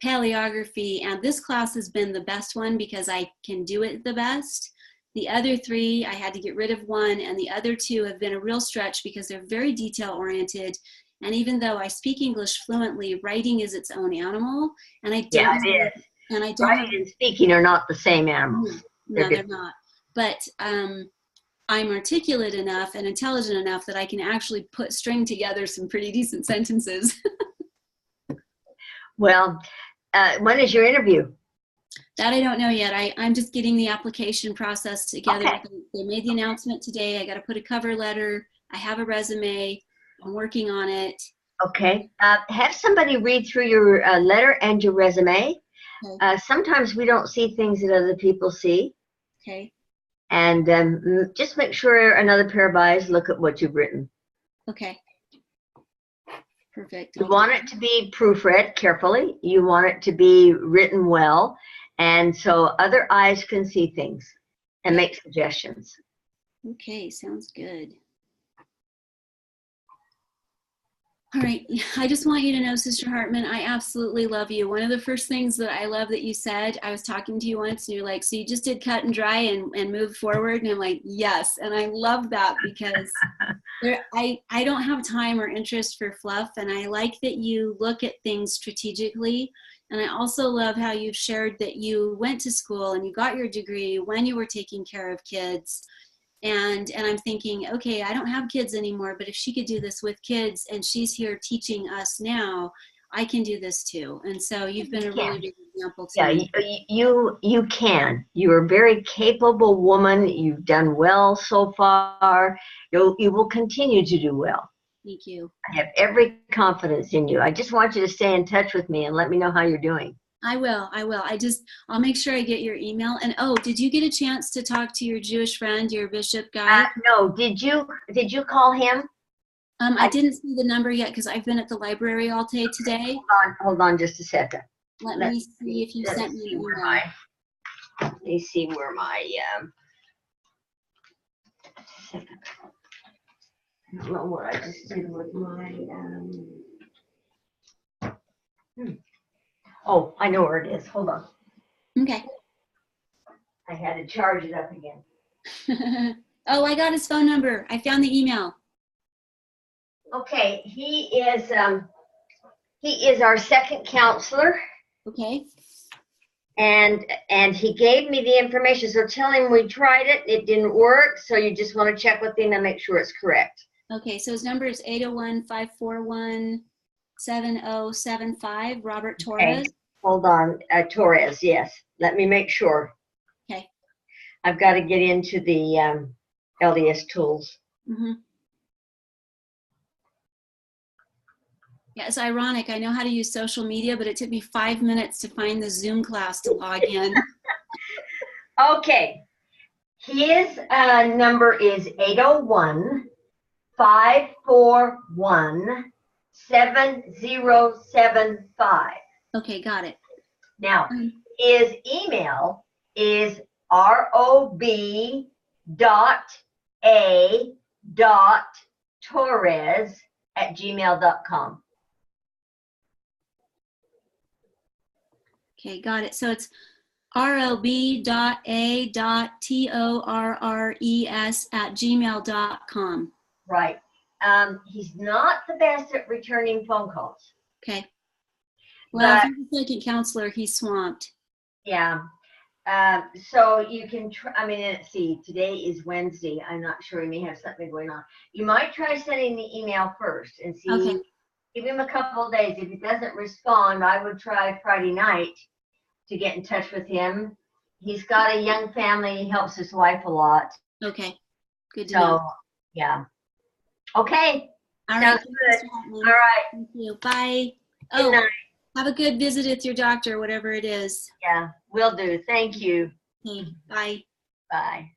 paleography, and this class has been the best one because I can do it the best. The other 3, I had to get rid of 1, and the other 2 have been a real stretch because they're very detail oriented. And even though I speak English fluently, writing is its own animal, and I don't. Yeah, it is. And I don't. Writing and speaking are not the same animals. No, they're not. But I'm articulate enough and intelligent enough that I can actually string together some pretty decent sentences. Well, when is your interview? That I don't know yet. I'm just getting the application process together. Okay. They made the announcement today. I got to put a cover letter. I have a resume. I'm working on it. Okay. Have somebody read through your letter and your resume. Okay. Sometimes we don't see things that other people see. Okay. And just make sure another pair of eyes look at what you've written. Okay. Perfect. You want it to be proofread carefully. You want it to be written well. And so other eyes can see things and make suggestions. Okay, sounds good. All right, I just want you to know, Sister Hartman, I absolutely love you. One of the first things that I love that you said, I was talking to you once and you're like, so you just did cut and dry and move forward? And I'm like, yes. And I love that because I don't have time or interest for fluff. And I like that you look at things strategically. And I also love how you've shared that you went to school and you got your degree when you were taking care of kids. And I'm thinking, okay, I don't have kids anymore, but if she could do this with kids and she's here teaching us now, I can do this too. And so you've been a really big example to me. You can. You're a very capable woman. You've done well so far. You will continue to do well. Thank you. I have every confidence in you. I just want you to stay in touch with me and let me know how you're doing. I will. I'll make sure I get your email. And oh, did you get a chance to talk to your Jewish friend, your bishop guy? No, did you call him? I didn't see the number yet because I've been at the library all day today. Hold on just a second. Let me see if you sent me an email. Let me see where my, I don't know what I just did with my, Oh, I know where it is. Hold on. Okay. I had to charge it up again. Oh, I got his phone number. I found the email. Okay, he is our second counselor. Okay. And he gave me the information. So tell him we tried it. It didn't work. So you just want to check with him and make sure it's correct. Okay, so his number is 801-541-7075, Robert Torres. Okay. Hold on, Torres, yes. Let me make sure. Okay. I've got to get into the LDS tools. Mm-hmm. Yeah, it's ironic. I know how to use social media, but it took me 5 minutes to find the Zoom class to log in. Okay. His number is 801-541-7075. Okay, got it. Now, his email is rob.a.torres@gmail.com. Okay, got it. So it's rob.a.torres@gmail.com. Right. He's not the best at returning phone calls. Okay. Well, But, if he's a second counselor, he's swamped. yeah. So you can try, I mean, let's see, today is Wednesday. I'm not sure, he may have something going on. You might try sending the email first and see, Okay. give him a couple of days. If he doesn't respond, I would try Friday night to get in touch with him. He's got a young family, he helps his wife a lot. Okay, good to know. So, yeah. Okay. All Sounds right. good. All right. Thank you. Bye. Good Oh, night. have a good visit with your doctor, whatever it is. Yeah, will do. Thank you. Okay, bye. Bye.